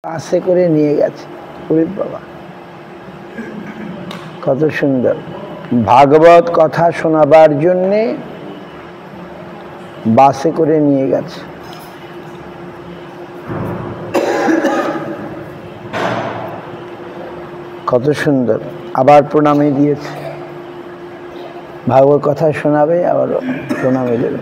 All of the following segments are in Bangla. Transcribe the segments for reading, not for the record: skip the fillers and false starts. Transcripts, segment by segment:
বাসে করে নিয়ে গেছে। ওরে বাবা, কত সুন্দর! ভাগবত কথা শোনাবার জন্যে বাসে করে নিয়ে গেছে। কত সুন্দর! আবার প্রণামী দিয়েছে। ভাগবত কথা শোনাবে, আবার প্রণামী দেবে।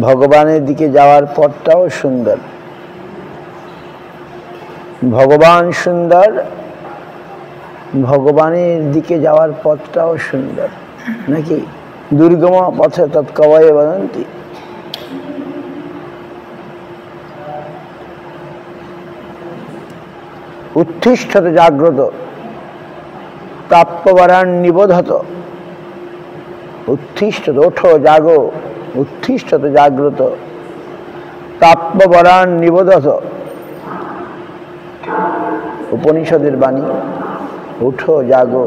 ভগবানের দিকে যাওয়ার পথটাও সুন্দর। ভগবান সুন্দর, ভগবানের দিকে যাওয়ার পথটাও সুন্দর, নাকি? দুর্গম পথে তৎকবয়ে বদন্তি। উত্তিষ্ঠত জাগ্রত প্রাপ্যবরান নিবোধত। উত্তিষ্ঠত, ওঠো, জাগো। উত্তিষ্ঠত জাগ্রত প্রাপ্যবরান নিবোধত। উপনিষদের বাণী, উঠো, জাগো,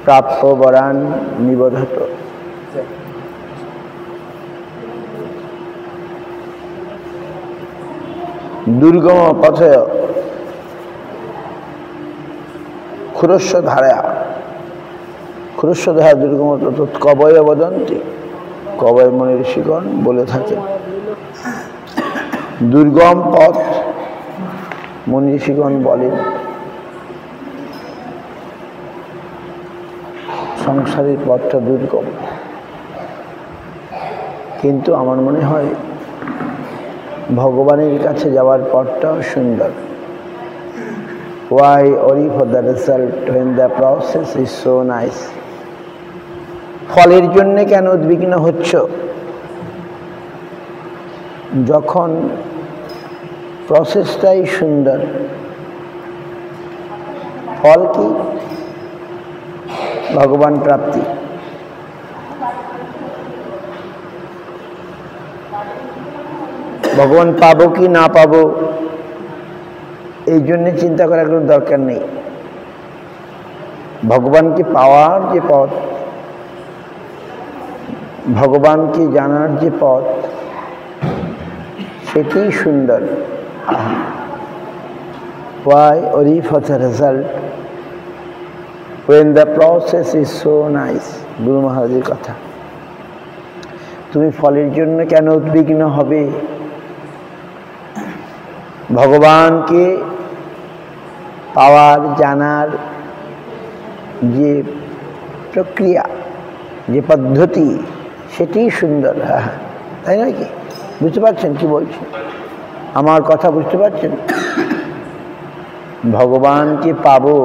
প্রাপ্যবরান নিবোধত। দুর্গম পথে ক্ষুরস্ব ধারা, ক্ষুরস্ব ধারা দুর্গম কবয় বদন্তি। কবয় মনি ঋষিগণ বলে থাকে, দুর্গম পথ মনি ঋষিগণ বলেন। সংসারের পথটা দুর্গম, কিন্তু আমার মনে হয় ভগবানের কাছে যাওয়ার পথটাও সুন্দর। Why worry for the result when the process is so nice? ফলের জন্য কেন উদ্বিগ্ন হচ্ছ, যখন প্রসেসটাই সুন্দর? ফল কি? ভগবান প্রাপ্তি। ভগবান পাবো কি না পাবো এই জন্য চিন্তা করার কোনো দরকার নেই। ভগবানকে পাওয়ার যে পথ, ভগবানকে জানার যে পথ, সেটাই সুন্দর। Why worry for the result when the process is so nice? গুরু মহারাজের কথা। তুমি ফলের জন্য কেন উদ্বিগ্ন হবে? ভগবানকে পাওয়ার, জানার যে প্রক্রিয়া, যে পদ্ধতি, সেটাই সুন্দর। হ্যাঁ, তাই নয় কি? বুঝতে পারছেন কি বলছি? আমার কথা বুঝতে পারছেন? ভগবানকে পাবো,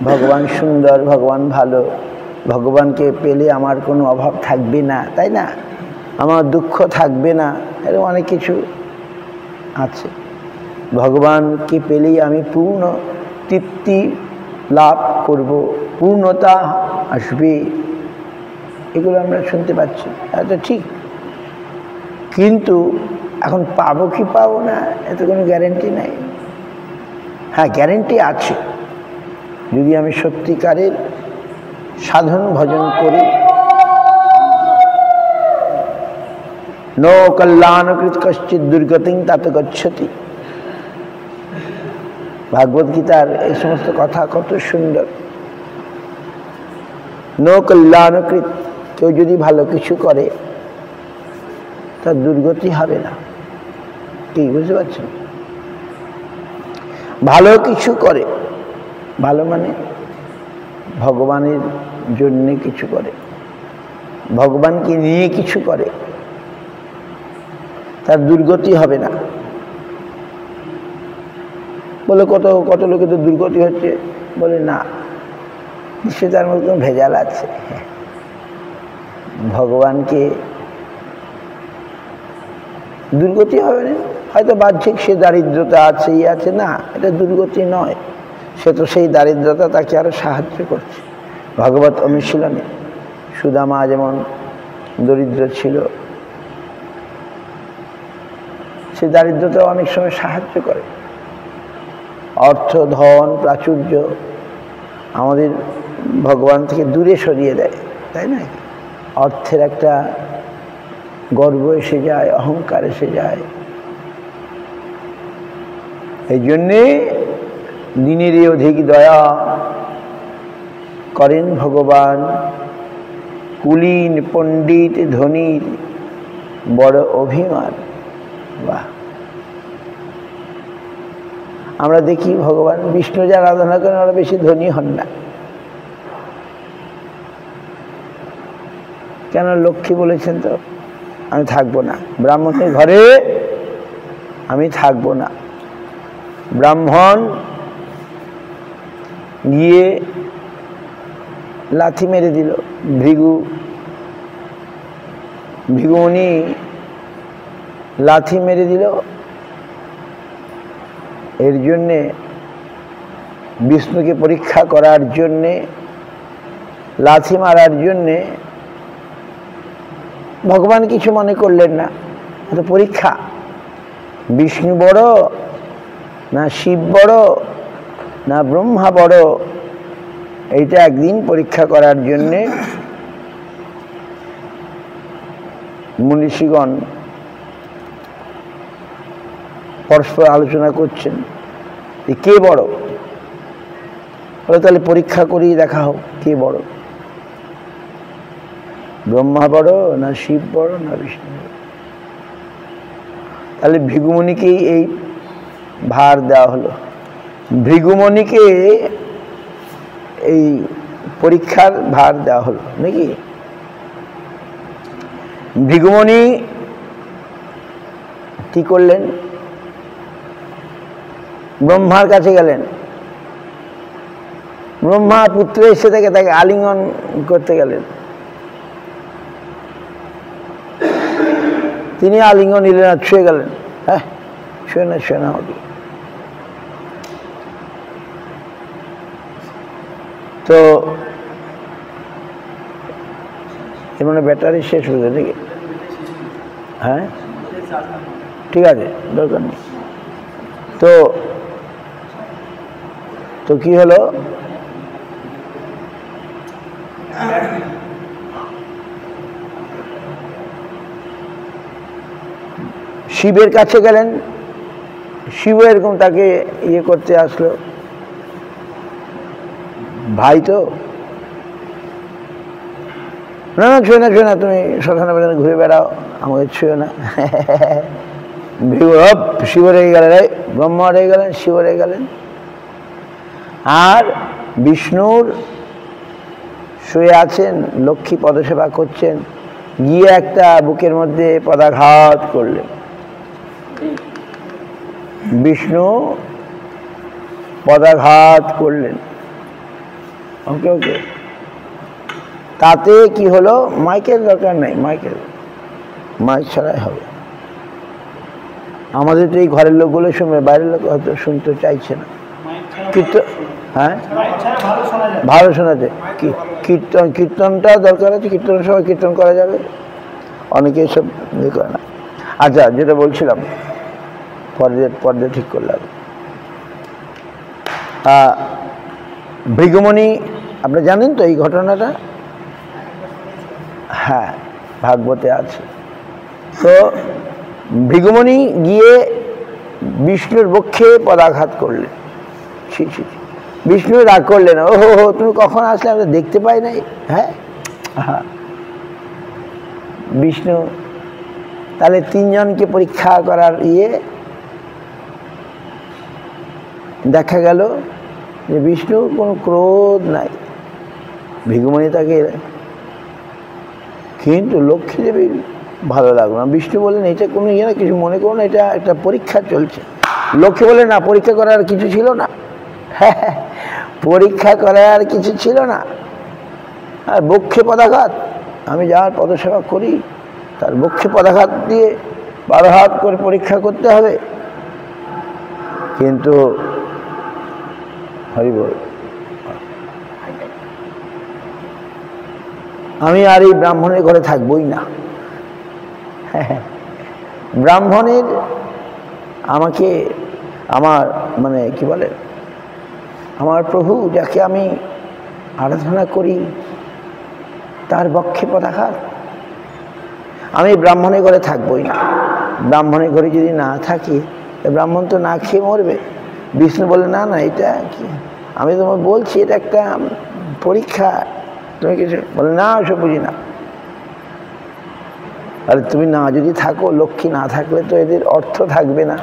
ভগবান সুন্দর, ভগবান ভালো, ভগবানকে পেলে আমার কোনো অভাব থাকবে না, তাই না? আমার দুঃখ থাকবে না, এরকম অনেক কিছু আছে। ভগবানকে পেলেই আমি পূর্ণ তৃপ্তি লাভ করব, পূর্ণতা আসবে, এগুলো আমরা শুনতে পাচ্ছি। এটা ঠিক, কিন্তু এখন পাবো কি পাবো না এতে কোনো গ্যারেন্টি নাই। হ্যাঁ, গ্যারেন্টি আছে, যদি আমি সত্যিকারের সাধন ভজন করি। নো কল্যাণকৃত কশ্চিৎ দুর্গতিং তাত গচ্ছতি। ভাগবত গীতার এই সমস্ত কথা কত সুন্দর। নো কল্যাণকৃত, কেউ যদি ভালো কিছু করে তার দুর্গতি হবে না। কি বুঝতে পারছেন? ভালো কিছু করে, ভালো মানে ভগবানের জন্যে কিছু করে, ভগবানকে নিয়ে কিছু করে, তার দুর্গতি হবে না। বলে কত কত লোকের তো দুর্গতি হচ্ছে। বলে না, নিশ্চয়ই তার মধ্যে কোনো ভেজাল আছে। ভগবানকে দুর্গতি হবে না, হয়তো বাহ্যিক সে দারিদ্রতা আছে, ই আছে, না, এটা দুর্গতি নয়। সে তো সেই দারিদ্রতা তাকে আরো সাহায্য করছে। ভাগবত অনুশীলনে সুদামা যেমন দরিদ্র ছিল, সে দারিদ্রতা অনেক সময় সাহায্য করে। অর্থ, ধন, প্রাচুর্য আমাদের ভগবান থেকে দূরে সরিয়ে দেয়, তাই না? অর্থের একটা গর্ব এসে যায়, অহংকার এসে যায়। এই জন্যে দিনেরই অধিক দয়া করেন ভগবান, কুলীন পণ্ডিত ধনীর বড় অভিমান। বাহ! আমরা দেখি ভগবান বিষ্ণু যারা আরাধনা করেন ওরা বেশি ধনী হন না। কেন? লক্ষ্মী বলেছেন তো, আমি থাকবো না ব্রাহ্মণের ঘরে, আমি থাকবো না। ব্রাহ্মণ গিয়ে লাথি মেরে দিল, ভৃগুমুনি লাথি মেরে দিল। এর জন্যে বিষ্ণুকে পরীক্ষা করার জন্যে, লাথি মারার জন্যে ভগবান কিছু মনে করলেন না। এটা পরীক্ষা, বিষ্ণু বড় না শিব বড় না ব্রহ্মা বড়, এইটা একদিন পরীক্ষা করার জন্যে মনীষীগণ পরস্পর আলোচনা করছেন কে বড়। তাহলে পরীক্ষা করেই দেখা হোক কে বড়, ব্রহ্মা বড় না শিব বড় না বিষ্ণু বড়। তাহলে ভৃগুমুনিকেই এই ভার দেওয়া হলো। ভৃগুমুনিকে এই পরীক্ষার ভার দেওয়া হলো নাকি? ভৃগুমুনি কি করলেন? ব্রহ্মার কাছে গেলেন। ব্রহ্মা পুত্র এসে থেকে তাকে আলিঙ্গন করতে গেলেন। তিনি আলিঙ্গন নিলেন আর ছুঁয়ে গেলেন। হ্যাঁ, ছুঁয়ে না হবে। তো এর মানে ব্যাটারি শেষ হয়ে গেছে নাকি? হ্যাঁ, ঠিক আছে, দরকার নেই। তো কি হলো? শিবের কাছে গেলেন। শিব এরকম তাকে ইয়ে করতে আসলো, ভাই তো না না ছুঁয়ে না, তুমি শ্মশানে বেড়ানো ঘুরে বেড়াও, আমাকে ছুঁয়ে না। শিব রেগে গেলেন, ব্রহ্মা রেগে গেলেন, শিব রেগে গেলেন। আর বিষ্ণুর শুয়ে আছেন, লক্ষ্মী পদসেবা করছেন, গিয়ে একটা বুকের মধ্যে পদাঘাত করলেন। বিষ্ণু পদাঘাত করলেন। ওকে, তাতে কি হলো? মাইকের দরকার নেই, মাইক ছাড়াই হবে। আমাদের তো এই ঘরের লোকগুলো শুনবে, বাইরের লোক হয়তো শুনতে চাইছে না। কীর্তন, হ্যাঁ ভালো শোনাতে, কীর্তনটা দরকার আছে। কীর্তনের সময় কীর্তন করা যাবে, অনেকে এসব ইয়ে করে না। আচ্ছা, যেটা বলছিলাম, পর্দা ঠিক করলাম। ভৃগুমুনি, আপনি জানেন তো এই ঘটনাটা? হ্যাঁ, ভাগবতে আছে। তো ভৃগুমুনি গিয়ে বিষ্ণুর বক্ষে পদাঘাত করলেন। বিষ্ণু রাগ করলেন, ওহো তুমি কখন আসলে, আমরা দেখতে পাই নাই। হ্যাঁ, বিষ্ণু তাহলে তিনজনকে পরীক্ষা করার দেখা গেল যে বিষ্ণুর কোনো ক্রোধ নাই, ভৃগুমুনি তাকে, কিন্তু লক্ষ্মী দেবীর ভালো লাগলো না। বিষ্ণু বললেন এটা কোনো না, কিছু মনে করো না, এটা একটা পরীক্ষা চলছে। লক্ষ্মী বলে না, পরীক্ষা করার কিছু ছিল না। হ্যাঁ, পরীক্ষা করার কিছু ছিল না। আর বক্ষে পদাঘাত, আমি যার পদসেবা করি তার বক্ষে পদাঘাত দিয়ে 12 হাত করে পরীক্ষা করতে হবে। কিন্তু হরিবল, আমি আর এই ব্রাহ্মণের ঘরে থাকবই না। ব্রাহ্মণের আমাকে, আমার মানে কি বলে, আমার প্রভু যাকে আমি আরাধনা করি তার বক্ষে পদাঘাত। আমি ব্রাহ্মণের ঘরে থাকবই না। ব্রাহ্মণের ঘরে যদি না থাকি, ব্রাহ্মণ তো না খেয়ে মরবে। বিষ্ণু বলে, না না, এটা কি, আমি তোমার বলছি এটা একটা পরীক্ষা, তুমি কিছু বলে, না ওসব বুঝি না। আরে তুমি না যদি থাকো, লক্ষ্মী না থাকলে তো এদের অর্থ থাকবে না।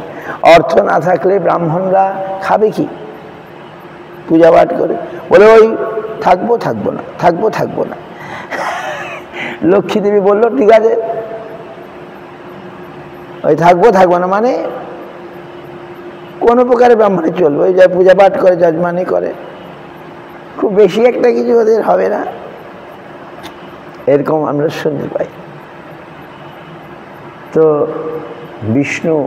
অর্থ না থাকলে ব্রাহ্মণরা খাবে কি? পূজা পাঠ করে বলে, ওই থাকবো থাকবো না, থাকবো থাকবো না। লক্ষ্মী দেবী বললো, ঠিক আছে, ওই থাকবো থাকবো না মানে কোনো প্রকারে ব্রাহ্মণে চলবে। ওই যা পূজা পাঠ করে, যজমানি করে, খুব বেশি একটা কিছু ওদের হবে না, এরকম আমরা শুনতে পাই। তো বিষ্ণু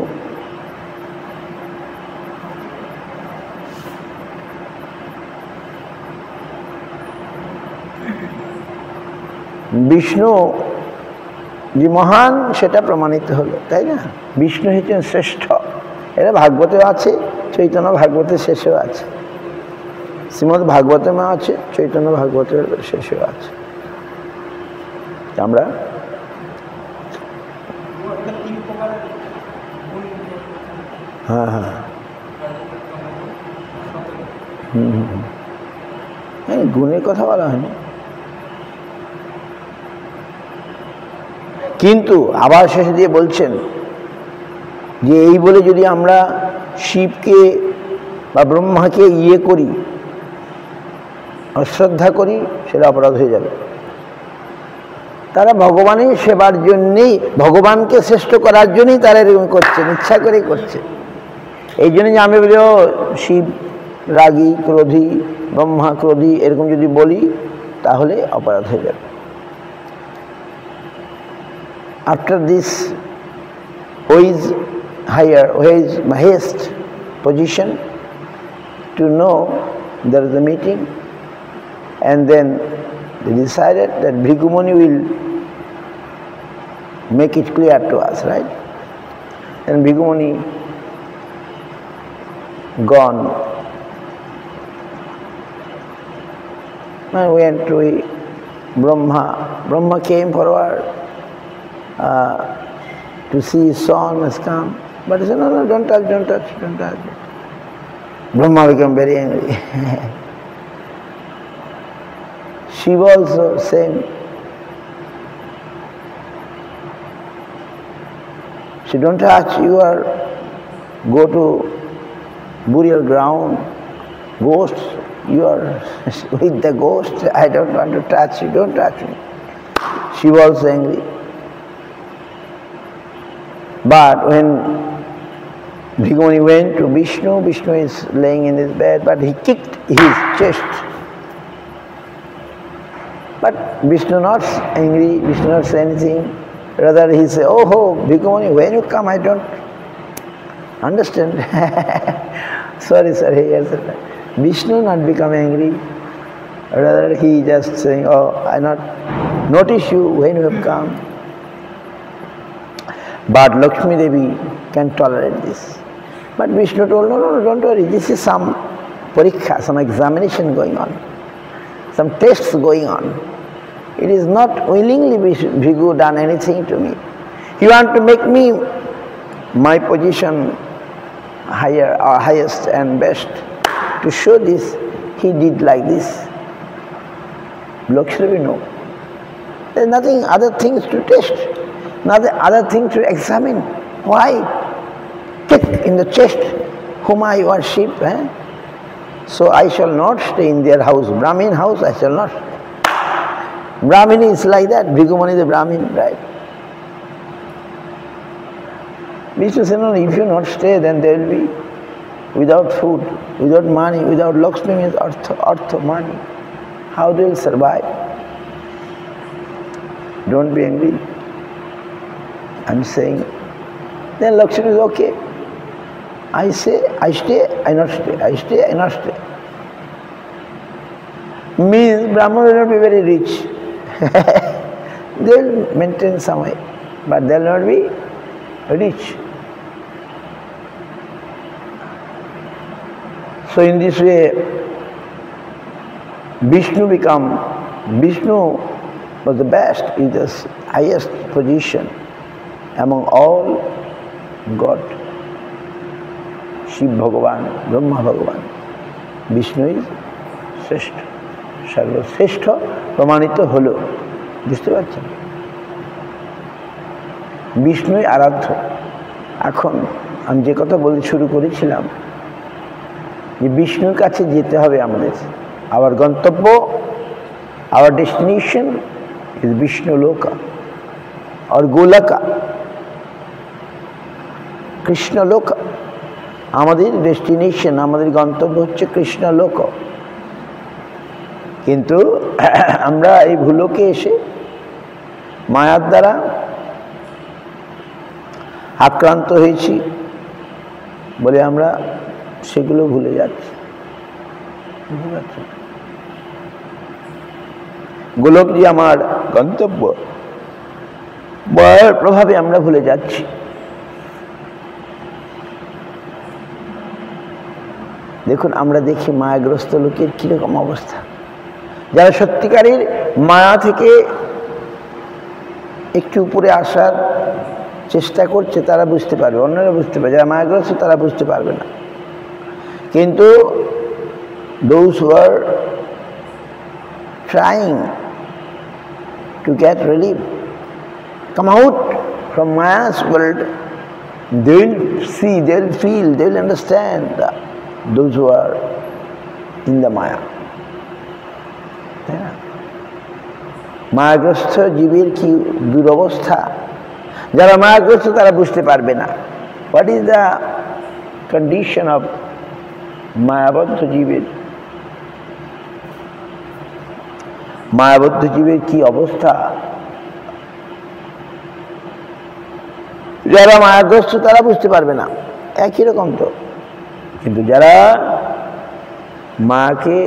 বিষ্ণু যে মহান সেটা প্রমাণিত হলো, তাই না? বিষ্ণু হচ্ছেন শ্রেষ্ঠ। এটা ভাগবতেও আছে, চৈতন্য ভাগবতের শেষেও আছে, শ্রীমদ্ ভাগবতেও আছে, চৈতন্য ভাগবতের শেষেও আছে। আমরা হ্যাঁ হ্যাঁ হ্যাঁ, গুণের কথা বলা হয়নি, কিন্তু আবার শেষে দিয়ে বলছেন যে এই বলে যদি আমরা শিবকে বা ব্রহ্মাকে করি, অশ্রদ্ধা করি, সেটা অপরাধ হয়ে যাবে। তারা ভগবানের সেবার জন্যেই, ভগবানকে শ্রেষ্ঠ করার জন্যই তারা এরকম করছেন, ইচ্ছা করেই করছে। এই জন্য যে আমি বলি শিব রাগী, ক্রোধী, ব্রহ্মা ক্রোধী, এরকম যদি বলি তাহলে অপরাধ হয়ে যাবে। After this, who is higher, who is highest position, to know there is a meeting, and then they decided that Bhrigu Muni will make it clear to us, right? And Bhrigu Muni gone and went to Brahma. Brahma came forward to see his son has come, but he said, no, no, don't touch, don't touch, don't touch. Brahma became very angry. Shiva also same. She don't touch, you are go to burial ground, ghosts, you are with the ghost, I don't want to touch you, don't touch me. Shiva also angry. But when Bhrigu Muni went to Vishnu, Vishnu is laying in his bed, but he kicked his chest. But Vishnu not angry, Vishnu not say anything. Rather he said, oh, Bhrigu Muni, when you come, I don't understand. Sorry, yes. Vishnu not become angry. Rather he just saying, oh, I not notice you when you have come. But Lakshmi Devi can tolerate this. But Vishnu told, no, no, no, don't worry, this is some parikha, some examination going on, some tests going on. It is not willingly Bhrigu done anything to me. He want to make me my position higher or highest and best. To show this, he did like this. Lakshmi Devi, no. There is nothing other things to test. Another other thing to examine. Why? Kick in the chest, whom I worship. So I shall not stay in their house. Brahmin house I shall not stay. Brahmin is like that. Bhrigu Muni is a Brahmin, right? Vishnu said, no, if you not stay, then there will be without food, without money, without Lakshmi means artha, money. How they will survive? Don't be angry. I'm saying, then Lakshmi is okay. I say, I stay, I not stay, I stay, I not stay. Means Brahman will not be very rich. They will maintain some way, but they will not be rich. So in this way, Vishnu was the best, is the highest position among all God. Shiv Bhagavan, Brahma Bhagavan, Vishnu is শ্রেষ্ঠ, সর্বশ্রেষ্ঠ প্রমাণিত হলো। বুঝতে পারছেন? বিষ্ণুই আরাধ্য। এখন আমি যে কথা বলতে শুরু করেছিলাম যে বিষ্ণুর কাছে যেতে হবে আমাদের। আওয়ার গন্তব্য, আওয়ার ডেস্টিনেশন ইজ বিষ্ণু লোকা আর গোলকা, কৃষ্ণ লোকা। আমাদের ডেস্টিনেশন, আমাদের গন্তব্য হচ্ছে কৃষ্ণ লোক। কিন্তু আমরা এই ভুলোকে এসে মায়ার দ্বারা আক্রান্ত হয়েছি বলে আমরা সেগুলো ভুলে যাচ্ছি। বুঝতে পারছি? গোলক যে আমার গন্তব্য, মায়ার প্রভাবে আমরা ভুলে যাচ্ছি। দেখুন, আমরা দেখি মায়াগ্রস্ত লোকের কিরকম অবস্থা। যারা সত্যিকারের মায়া থেকে একটু উপরে আসার চেষ্টা করছে তারা বুঝতে পারবে, অন্যরা বুঝতে পারবে। যারা মায়াগ্রস্ত তারা বুঝতে পারবে না। কিন্তু those who are trying to get relief, come out from Maya's world, they will see, they will feel, they will understand those who are in the Maya. মায়াগ্রস্ত জীবের কি দুরবস্থা, যারা মায়াগ্রস্ত তারা বুঝতে পারবে না। What is the condition of মায়াবদ্ধ জীবের? মায়াবদ্ধ জীবের কি অবস্থা? যারা মায়াগ্রস্ত তারা বুঝতে পারবে না, একই রকম তো। কিন্তু যারা মায়াকে,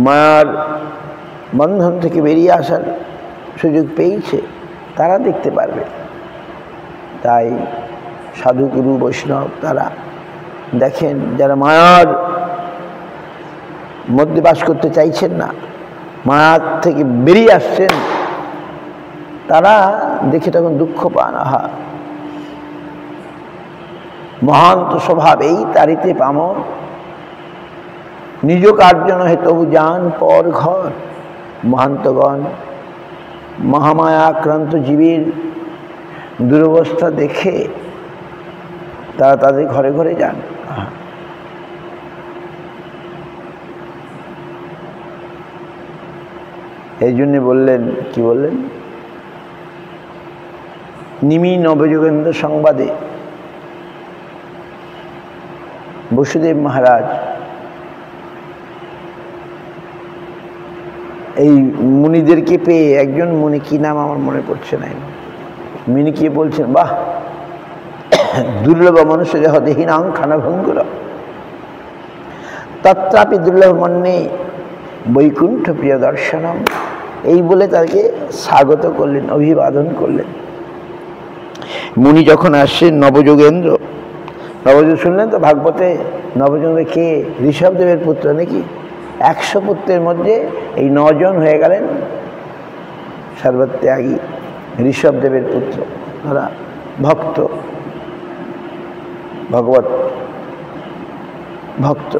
মায়ার বন্ধন থেকে বেরিয়ে আসার সুযোগ পেয়েছে তারা দেখতে পারবে। তাই সাধু, গুরু, বৈষ্ণব তারা দেখেন, যারা মায়ার মধ্যে বাস করতে চাইছেন না, মায়ার থেকে বেরিয়ে আসছেন, তারা দেখে তখন দুঃখ পান। আহা, মহান্ত স্বভাব এই তারিতে পামর, নিজ কার্য নহে তবু যান পর ঘর। মহান্তগণ মহামায়া আক্রান্ত জীবের দুরবস্থা দেখে তারা তাদের ঘরে ঘরে যান। এই জন্য বললেন, কি বললেন? নিমি নবযোগেন্দ্র সংবাদে বসুদেব মহারাজ এই মুনিদেরকে পেয়ে, একজন মুনি, কি নাম আমার মনে পড়ছে না, মুনি কি বলছেন, বাহ, দুর্লভ মনুষ্য দেহ দেহিনাং খানভঙ্গুর তত্রাপি দুর্লভ মন্যে বৈকুণ্ঠ প্রিয় দর্শনম। এই বলে তাকে স্বাগত করলেন, অভিবাদন করলেন। মুনি যখন আসছেন নবযোগেন্দ্র, নবযোগ শুনলেন তো ভাগবতে, নবযোগেন্দ্র কে? ঋষভদেবের পুত্র নাকি? 100 পুত্রের মধ্যে এই 9 জন হয়ে গেলেন সর্বত্যাগী ঋষভদেবের পুত্র। তারা ভক্ত, ভগবত ভক্ত,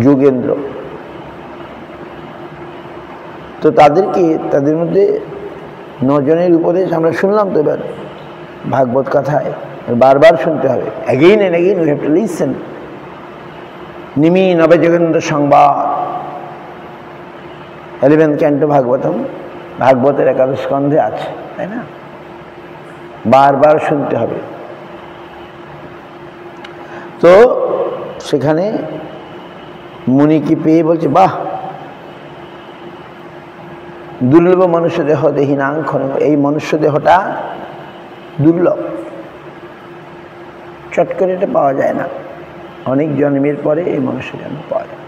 যোগেন্দ্র। তো তাদেরকে, তাদের মধ্যে 9 জনের উপদেশ আমরা শুনলাম তো এবার ভাগবত কথায়, বারবার শুনতে হবে। Again and again we have to listen. Nimi Navayogendra সংবাদ, 11th ক্যান্টো ভাগবতম, ভাগবতের 11 স্কন্ধে আছে, তাই না? বারবার শুনতে হবে। তো সেখানে মুনিকে পেয়ে বলছে, বাহ, দুর্লভ মনুষ্য দেহ দেহিনাং খনু, এই মনুষ্য দেহটা দুর্লভ, চট করে এটা পাওয়া যায় না, অনেক জন্মের পরে এই মনুষ্য জন্ম পাওয়া যায়।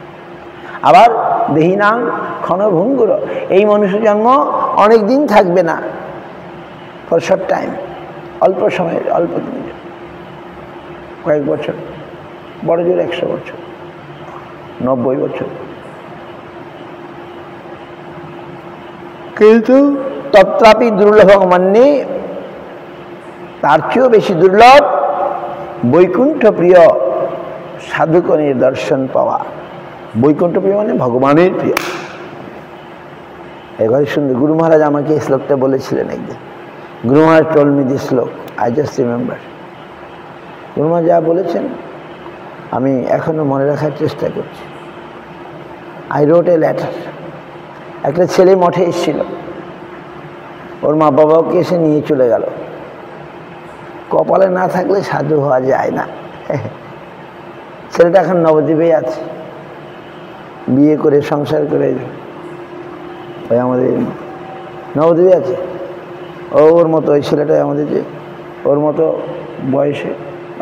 আবার দেহিনাং ক্ষণভঙ্গুর, এই মনুষ্য জন্ম অনেক দিন থাকবে না, ফর শর্ট টাইম, অল্প সময়ের, অল্প দিনের, কয়েক বছর, বড় জোর 100 বছর। 90 বছর। কিন্তু তত্রাপি দুর্লভং মন্যে, তার চেয়েও বেশি দুর্লভ বৈকুণ্ঠ প্রিয় সাধুকনের দর্শন পাওয়া। বৈকুণ্ঠ প্রিয় মানে ভগবানের প্রিয়। এবারে সুন্দর গুরু মহারাজ আমাকে এই শ্লোকটা বলেছিলেন একদিন। গুরু মহারাজ told me this শ্লোক, I just remember। গুরু মহারাজ যা বলেছেন আমি এখনো মনে রাখার চেষ্টা করছি। I wrote a letter। একটা ছেলে মঠে এসেছিল, ওর মা বাবাকে এসে নিয়ে চলে গেল। কপালে না থাকলে সাধু হওয়া যায় না। ছেলেটা এখন নবদ্বীপে আছে, বিয়ে করে সংসার করে ওই আমাদের নবদ্বীপে আছে। ওর মতো ওই ছেলেটাই আমাদের যে ওর মতো বয়সে,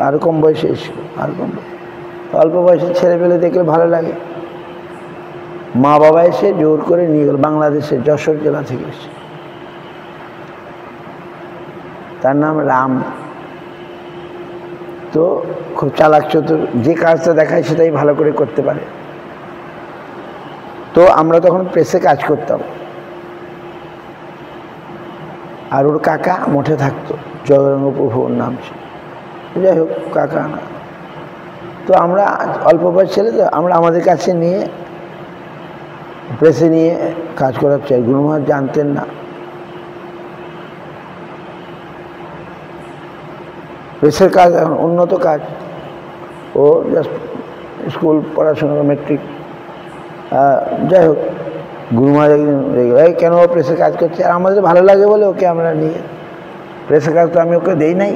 আরও কম বয়সে এসেছিল, আর কম অল্প বয়সে ছেলে পেলে দেখলে ভালো লাগে। মা বাবা এসে জোর করে নিয়ে গেল, বাংলাদেশের যশোর জেলা থেকে এসে। তার নাম রাম। তো খুব চালাক চতুর, যে কাজটা দেখায় সেটাই ভালো করে করতে পারে। তো আমরা তখন প্রেসে কাজ করতাম, আর ওর কাকা মঠে থাকতো, জগরঙ্গ প্রভুর নাম ছিল। যাই হোক, কাকা না, তো আমরা অল্প বয়স ছেলে, তো আমরা আমাদের কাছে নিয়ে প্রেসে নিয়ে কাজ করার চাই। গুরু মহারাজ জানতেন না প্রেসের কাজ এখন উন্নত কাজ। ও জাস্ট স্কুল পড়াশোনা, মেট্রিক। যাই হোক, গুরু মহারাজ একদিন কেন ও প্রেসের কাজ করছে, আর আমাদের ভালো লাগে বলে ওকে আমরা নিয়ে, প্রেসের কাজ তো আমি ওকে দেই নাই,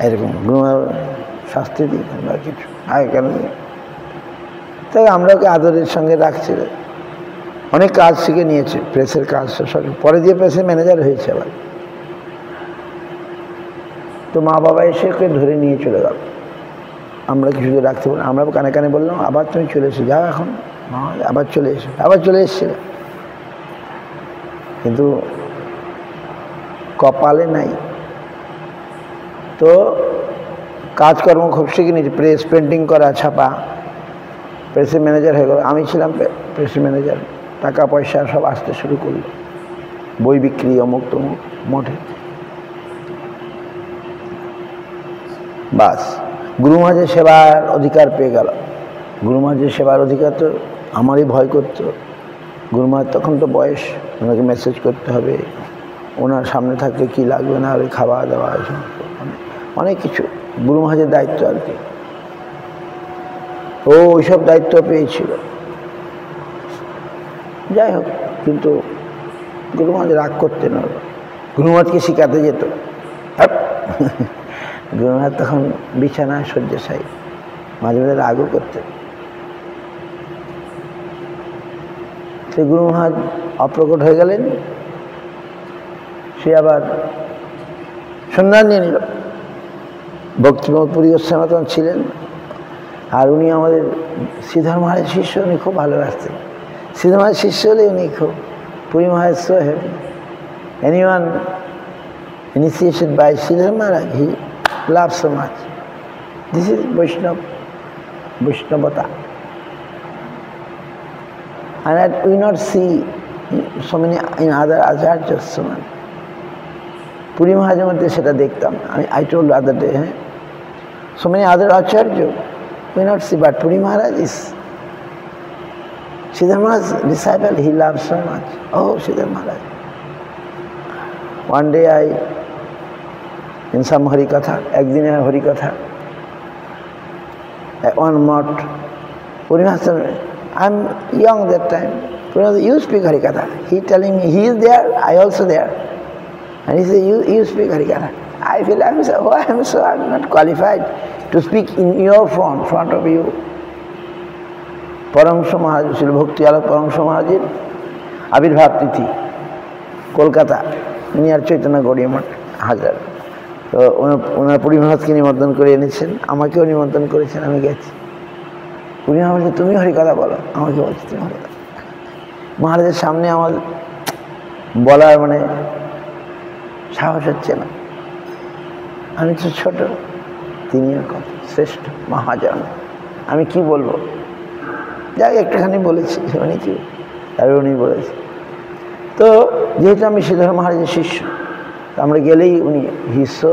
এরকম গুরু মহারাজ শাস্তি দিই বা কিছু আগে কেন দিই। তাই আমরা ওকে আদরের সঙ্গে রাখছি। অনেক কাজ শিখে নিয়েছে, প্রেসের কাজ সব পরে দিয়ে প্রেসের ম্যানেজার হয়েছে আবার। তো মা বাবা এসে ওকে ধরে নিয়ে চলে গেল, আমরা কিছু রাখতে পারি। আমরা কানে কানে বললাম, আবার তুমি চলে এসে যাও এখন। আবার চলে এসে আবার চলে এসেছিল, কিন্তু কপালে নাই। তো কাজকর্ম খুব শিখে নিয়েছি, প্রেস, পেন্টিং করা, ছাপা। প্রেসের ম্যানেজার হয়ে গেল, আমি ছিলাম প্রেসের ম্যানেজার। টাকা পয়সা সব আসতে শুরু করলো, বই বিক্রি, অমুক তমুক মঠে। বাস, গুরু মহারাজের সেবার অধিকার পেয়ে গেল। গুরু মহারাজের সেবার অধিকার তো আমারই ভয় করতো। গুরু মহারাজ তখন তো বয়স, ওনাকে মেসেজ করতে হবে, ওনার সামনে থাকলে কি লাগবে না হবে, খাওয়া দাওয়া, অনেক কিছু গুরু মহারাজের দায়িত্ব আর কি। ও ওইসব দায়িত্ব পেয়েছিল। যাই হোক, কিন্তু গুরু মহারাজ রাগ করতেন, গুরু মহারাজকে শিখাতে যেত। গুরু মহারাজ তখন বিছানায় শয্যাশায়ী, মাঝে মাঝে রাগও করতেন। সে গুরু মহারাজ অপ্রকট হয়ে গেলেন, সে আবার সন্ধান নিয়ে নিল। ভক্তিমোহন পুরী গোস্বামী তখন ছিলেন, আর উনি আমাদের শ্রীধর মহারাজের শিষ্য। উনি খুব ভালোবাসতেন। শ্রীধর মহারাজের শিষ্য হলে উনি খুব, Puri Maharaj so happy. Anyone initiated by Sridhar Maharaj, he loves so much. This is Vaishnavata. And we not see so many in other acharyas so much. Puri Maharaj's মধ্যে সেটা দেখতাম। I told the other day, so many other acharya we not see, but Puri Maharaj is Sridhar Maharaj's disciple. He loves so much. Oh, Sridhar Maharaj. One day in some Harikatha, একদিনের হরিকথা, one mott, Puri Maharaj said, I'm young that time. Puri Maharaj, you speak Harikatha. He telling me, he is there, I also there. And he said, you speak Harikatha. I feel, I'm not qualified to speak in your front of you. Paramahamsa মহারাজ ছিল, ভক্তি আলোক পরমহংস মহারাজের আবির্ভাব তিথি, কলকাতা, নিয়ার চৈতন্য গৌড়ীয় মঠ, হাজার। তো ওনার পুরী মহারাজকে নিমন্ত্রণ করে এনেছেন, আমাকেও নিমন্ত্রণ করেছেন, আমি গেছি। পুরী মহারাজ বলছে, তুমি হরিকথা বলো। আমাকে বলছে, তুমি হরিকথা। মহারাজের সামনে আমার বলার মানে সাহস হচ্ছে না, আমি তো ছোট, তিনিও কত শ্রেষ্ঠ মহাজন। আমি কি বলবো, যাই একটুখানি বলেছি, উনি কি আর উনি বলেছে। তো যেহেতু আমি শ্রীধর মহারাজের শিষ্য, আমরা গেলেই উনি হি সো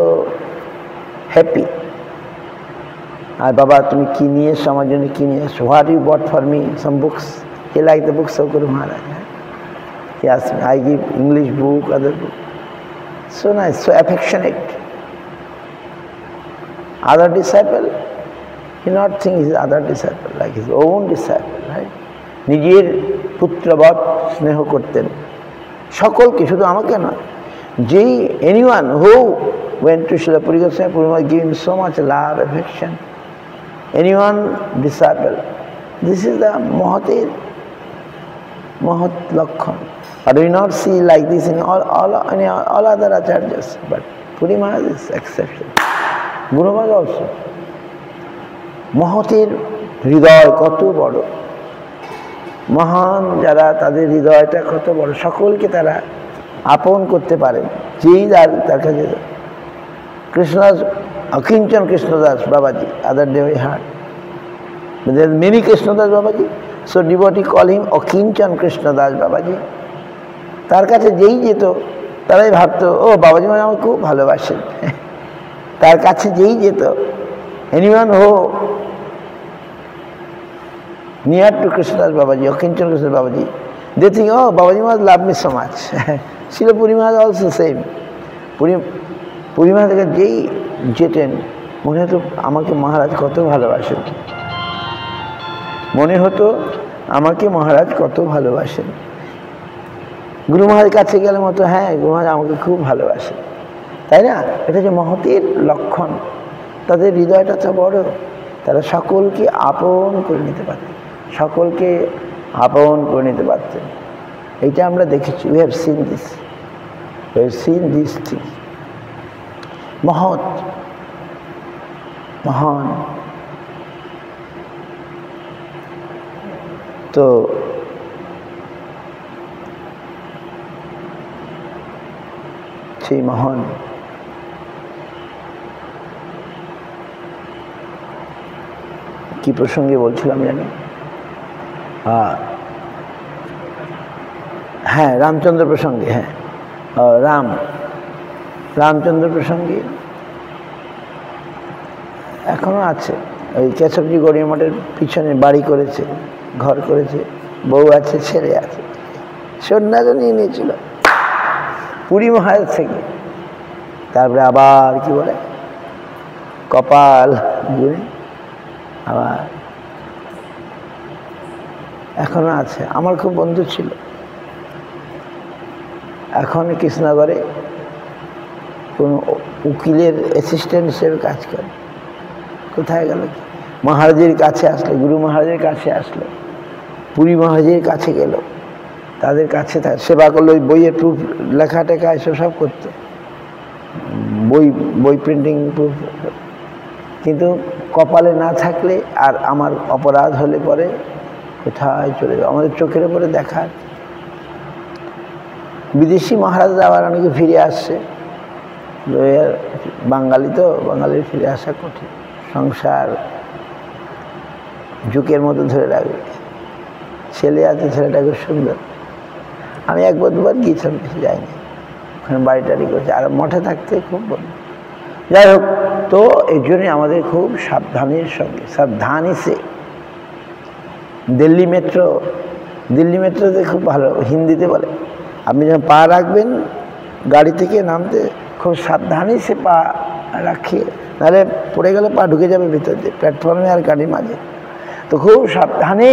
হ্যাপি। আর বাবা তুমি কি নিয়ে এসছো আমার জন্য, কি নিয়ে এসছো, what you bought for me, some books, he like the books of Guru Maharaj. He asked me, I give English book, other book. So nice, so affectionate. Other disciple, he not think his other disciple, like his own disciple, right? নিজের পুত্রবৎ স্নেহ করতেন সকলকে, শুধু আমাকে নয়। যেই anyone who went to Srila Puri Goswami, Puri Maharaj gave him so much love, affection. Anyone disciple, this is the Mahatir Mahat Lakshan. But we not see like this in all other acharyas, but Puri Maharaj is exception. Guru Maharaj also. মহতের হৃদয় কত বড়, মহান যারা তাদের হৃদয়টা কত বড়, সকলকে তারা আপন করতে পারেন। যেই তার কাছে কৃষ্ণদাস, অকিঞ্চন কৃষ্ণদাস বাবাজি, other day we heard. But there are many Krishnadas Babaji, so devotee call him অকিঞ্চন কৃষ্ণদাস বাবাজি। তার কাছে যেই যেত তারাই ভাবতো ও বাবাজি মানে আমাকে খুব ভালোবাসেন। তার কাছে যেই যেত, anyone who near to Krishnadas Babaji, অকিঞ্চন কৃষ্ণ বাবাজি, they think oh Babaji must love me so much. Srila Puri Maharaj also same. Puri মহারাজ যেই যেতেন মনে হতো আমাকে মহারাজ কত ভালোবাসেন, মনে হতো আমাকে মহারাজ কত ভালোবাসেন। গুরু মহারাজের কাছে গেলে মতো হ্যাঁ গুরু মহারাজ আমাকে খুব ভালোবাসেন, তাই না? এটা যে মহতের লক্ষণ, তাদের হৃদয়টা তো বড়, তারা সকলকে আপন করে নিতে পারতেন, সকলকে আপন করে নিতে পারতেন। এইটা আমরা দেখেছি, we have seen this thing. মহৎ, মহান। তো সেই মহান কি প্রসঙ্গে বলছিলাম জানি, হ্যাঁ রামচন্দ্র প্রসঙ্গে, হ্যাঁ রামচন্দ্র প্রসঙ্গে এখনো আছে। ওই কেশবজি গড়িয়া মঠের পিছনে বাড়ি করেছে, ঘর করেছে, বউ আছে, ছেলে আছে, সন্ন্যাস নিয়ে নিয়েছিল পুরী মহারাজ থেকে। তারপরে আবার কি বলে কপাল ঘুরে আবার এখনো আছে। আমার খুব বন্ধু ছিল, এখন কৃষ্ণনগরে কোনো উকিলের অ্যাসিস্ট্যান্ট হিসেবে কাজ করে। কোথায় গেল? মহারাজের কাছে আসলে, গুরু মহারাজের কাছে আসলো, পুরী মহারাজের কাছে গেল, তাদের কাছে সেবা করলো, ওই বইয়ের প্রুফ লেখা টেখা এসব সব করতো, বই প্রিন্টিং প্রুফ। কিন্তু কপালে না থাকলে আর আমার অপরাধ হলে পরে কোথায় চলে যাবে, আমাদের চোখের উপরে দেখার। বিদেশি মহারাজরা আবার অনেকে ফিরে আসছে, বাঙালি তো, বাঙালির ফিরে আসা কঠিন, সংসার যুগের মতো ধরে রাখবে। ছেলে আছে, ছেলেটা খুব সুন্দর, আমি একবার দুবার গিয়েছিলাম, বেশি যাইনি, ওখানে বাড়ি টাড়ি করেছে, আর মঠে থাকতে খুব বন্ধু। যাই হোক, তো এই জন্যে আমাদের খুব সাবধানের সঙ্গে, সাবধানি সে, দিল্লি মেট্রোতে খুব ভালো হিন্দিতে বলে, আপনি যখন পা রাখবেন গাড়ি থেকে নামতে খুব সাবধানে সে পা রাখিয়ে, নাহলে পড়ে গেলে পা ঢুকে যাবে ভিতর দিয়ে, প্ল্যাটফর্মে আর গাড়ির মাঝে। তো খুব সাবধানে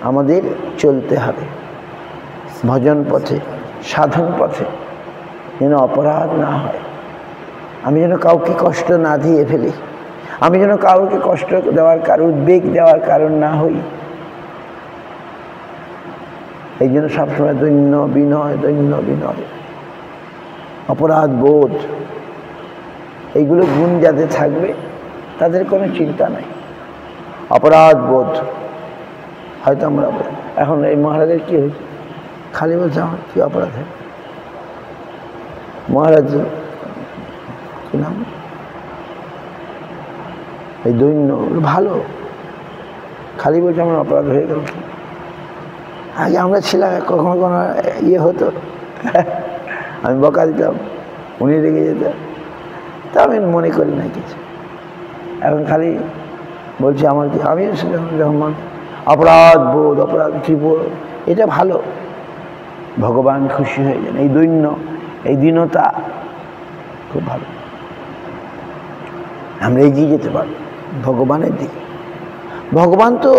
আমাদের চলতে হবে ভজন পথে, সাধন পথে, যেন অপরাধ না হয়, আমি যেন কাউকে কষ্ট না দিয়ে ফেলি, আমি যেন কাউকে কষ্ট দেওয়ার কারণ, উদ্বেগ দেওয়ার কারণ না হই। এই জন্য সবসময় দৈন্য বিনয়, অপরাধ বোধ, এইগুলো গুণ যাদের থাকবে তাদের কোনো চিন্তা নাই। অপরাধ বোধ, হয়তো আমরা এখন এই মহারাজের কি হয়েছে, খালি বলছে আমার কি অপরাধ হয়। মহারাজ কি নাম, এই দৈন্য ভালো, খালি বলছে আমার অপরাধ হয়ে গেল। আগে আমরা ছিলাম, কখনো কোনো ইয়ে হতো, আমি বকা দিতাম, উনি রেগে যেতাম, তা আমি মনে করি না কিছু। এখন খালি বলছি আমার কি, আমি যখন অপরাধ বোধ, অপরাধ কি বোধ, এটা ভালো, ভগবান খুশি হয়ে যান। এই দৈন্য, এই দীনতা খুব ভালো, আমরা এগিয়ে যেতে পারব ভগবানের দিকে। ভগবান তো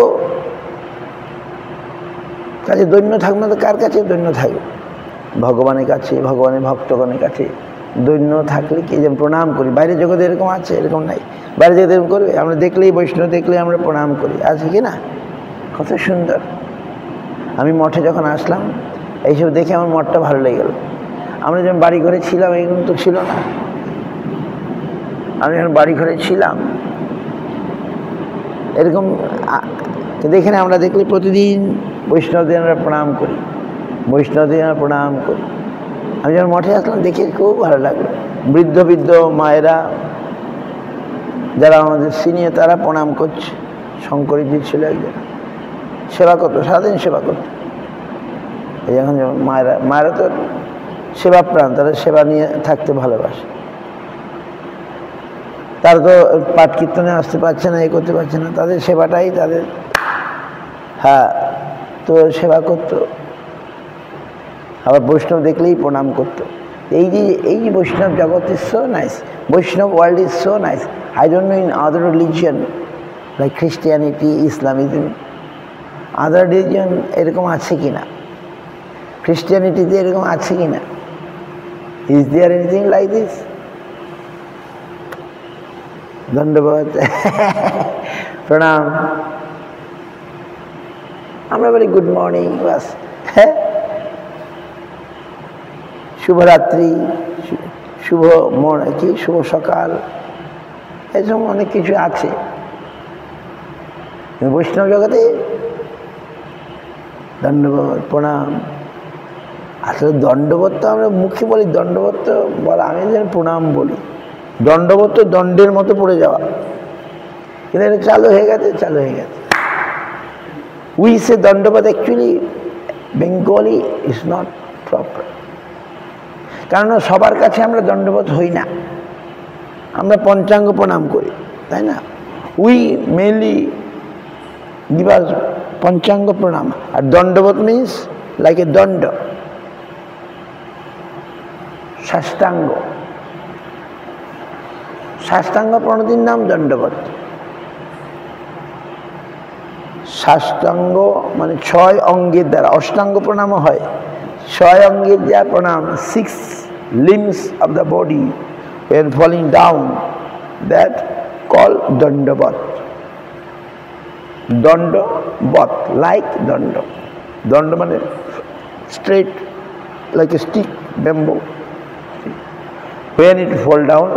কাছে দৈন্য থাকবে না, তো কার কাছে দৈন্য থাকবে? ভগবানের কাছে, ভগবানের ভক্তগণের কাছে দৈন্য থাকলে কি, যেমন প্রণাম করি, বাইরের জগতে এরকম আছে, এরকম নাই। বাইরে জগতে এরকম করবে, আমরা দেখলেই, বৈষ্ণব দেখলেই আমরা প্রণাম করি, আছে কি না? কত সুন্দর। আমি মঠে যখন আসলাম, এইসব দেখে আমার মঠটা ভালো লেগে গেল। আমরা যখন বাড়ি ঘরে ছিলাম এরকম তো ছিল না। আমি যখন বাড়ি ঘরে ছিলাম এরকম, কিন্তু এখানে আমরা দেখলে প্রতিদিন বৈষ্ণবদের আমরা প্রণাম করি, বৈষ্ণবদের আমরা প্রণাম করি। আমি যখন মঠে আসলাম দেখে খুব ভালো লাগলো। বৃদ্ধ বৃদ্ধ মায়েরা যারা আমাদের সিনিয়র, তারা প্রণাম করছে। শঙ্করীজি ছিল একজন, সেবা করতো, সারাদিন সেবা করতো। এই এখন যেমন মায়েরা তো সেবা প্রাণ, তারা সেবা নিয়ে থাকতে ভালোবাসে। তারা তো পাঠ কীর্তনে আসতে পারছে না, এ করতে পারছে না, তাদের সেবাটাই তাদের, হ্যাঁ, তো সেবা করতো। আবার বৈষ্ণব দেখলেই প্রণাম করতো। এই যে বৈষ্ণব জগৎ is so nice, Vaishnav world is so nice. I don't know in other religion like Christianity, Islamism, other religion এরকম আছে কি না, খ্রিস্টিয়ানিটিতে এরকম আছে কি না? Is there anything like this? ধন্যবাদ, প্রণাম, আমরা বলি গুড মর্নিং, বাস। হ্যাঁ, শুভরাত্রি, শুভ কি, শুভ সকাল, এসব অনেক কিছু আছে। বৈষ্ণব জগতে দণ্ডবোধ, প্রণাম। আসলে দণ্ডবোধ তো আমরা মুখে বলি, দণ্ডবোধ তো বলা, আমি যেন প্রণাম বলি। দণ্ডবোধ তো দণ্ডের মতো পড়ে যাওয়া, কিন্তু এটা চালু হয়ে গেছে, চালু হয়ে গেছে। উই সে দণ্ডবোধ, actually Bengali is not proper. কারণ সবার কাছে আমরা দণ্ডবোধ হই না, আমরা পঞ্চাঙ্গ প্রণাম করি, তাই না? উই মেনলি গিভ আস পঞ্চাঙ্গ প্রণাম। আর দণ্ডবোধ মিন্স লাইক এ দণ্ড, সাষ্টাঙ্গ। সাষ্টাঙ্গ প্রণতির নাম দণ্ডবোধ। সাষ্টাঙ্গ মানে 6 অঙ্গের দ্বারা, অষ্টাঙ্গ প্রণামও হয়, 6 অঙ্গের দ্বারা প্রণাম, 6 limbs of the body when falling down, that called dandabhat. Dandabhat, like danda. Danda মানে straight like a stick, bamboo. When it fall down,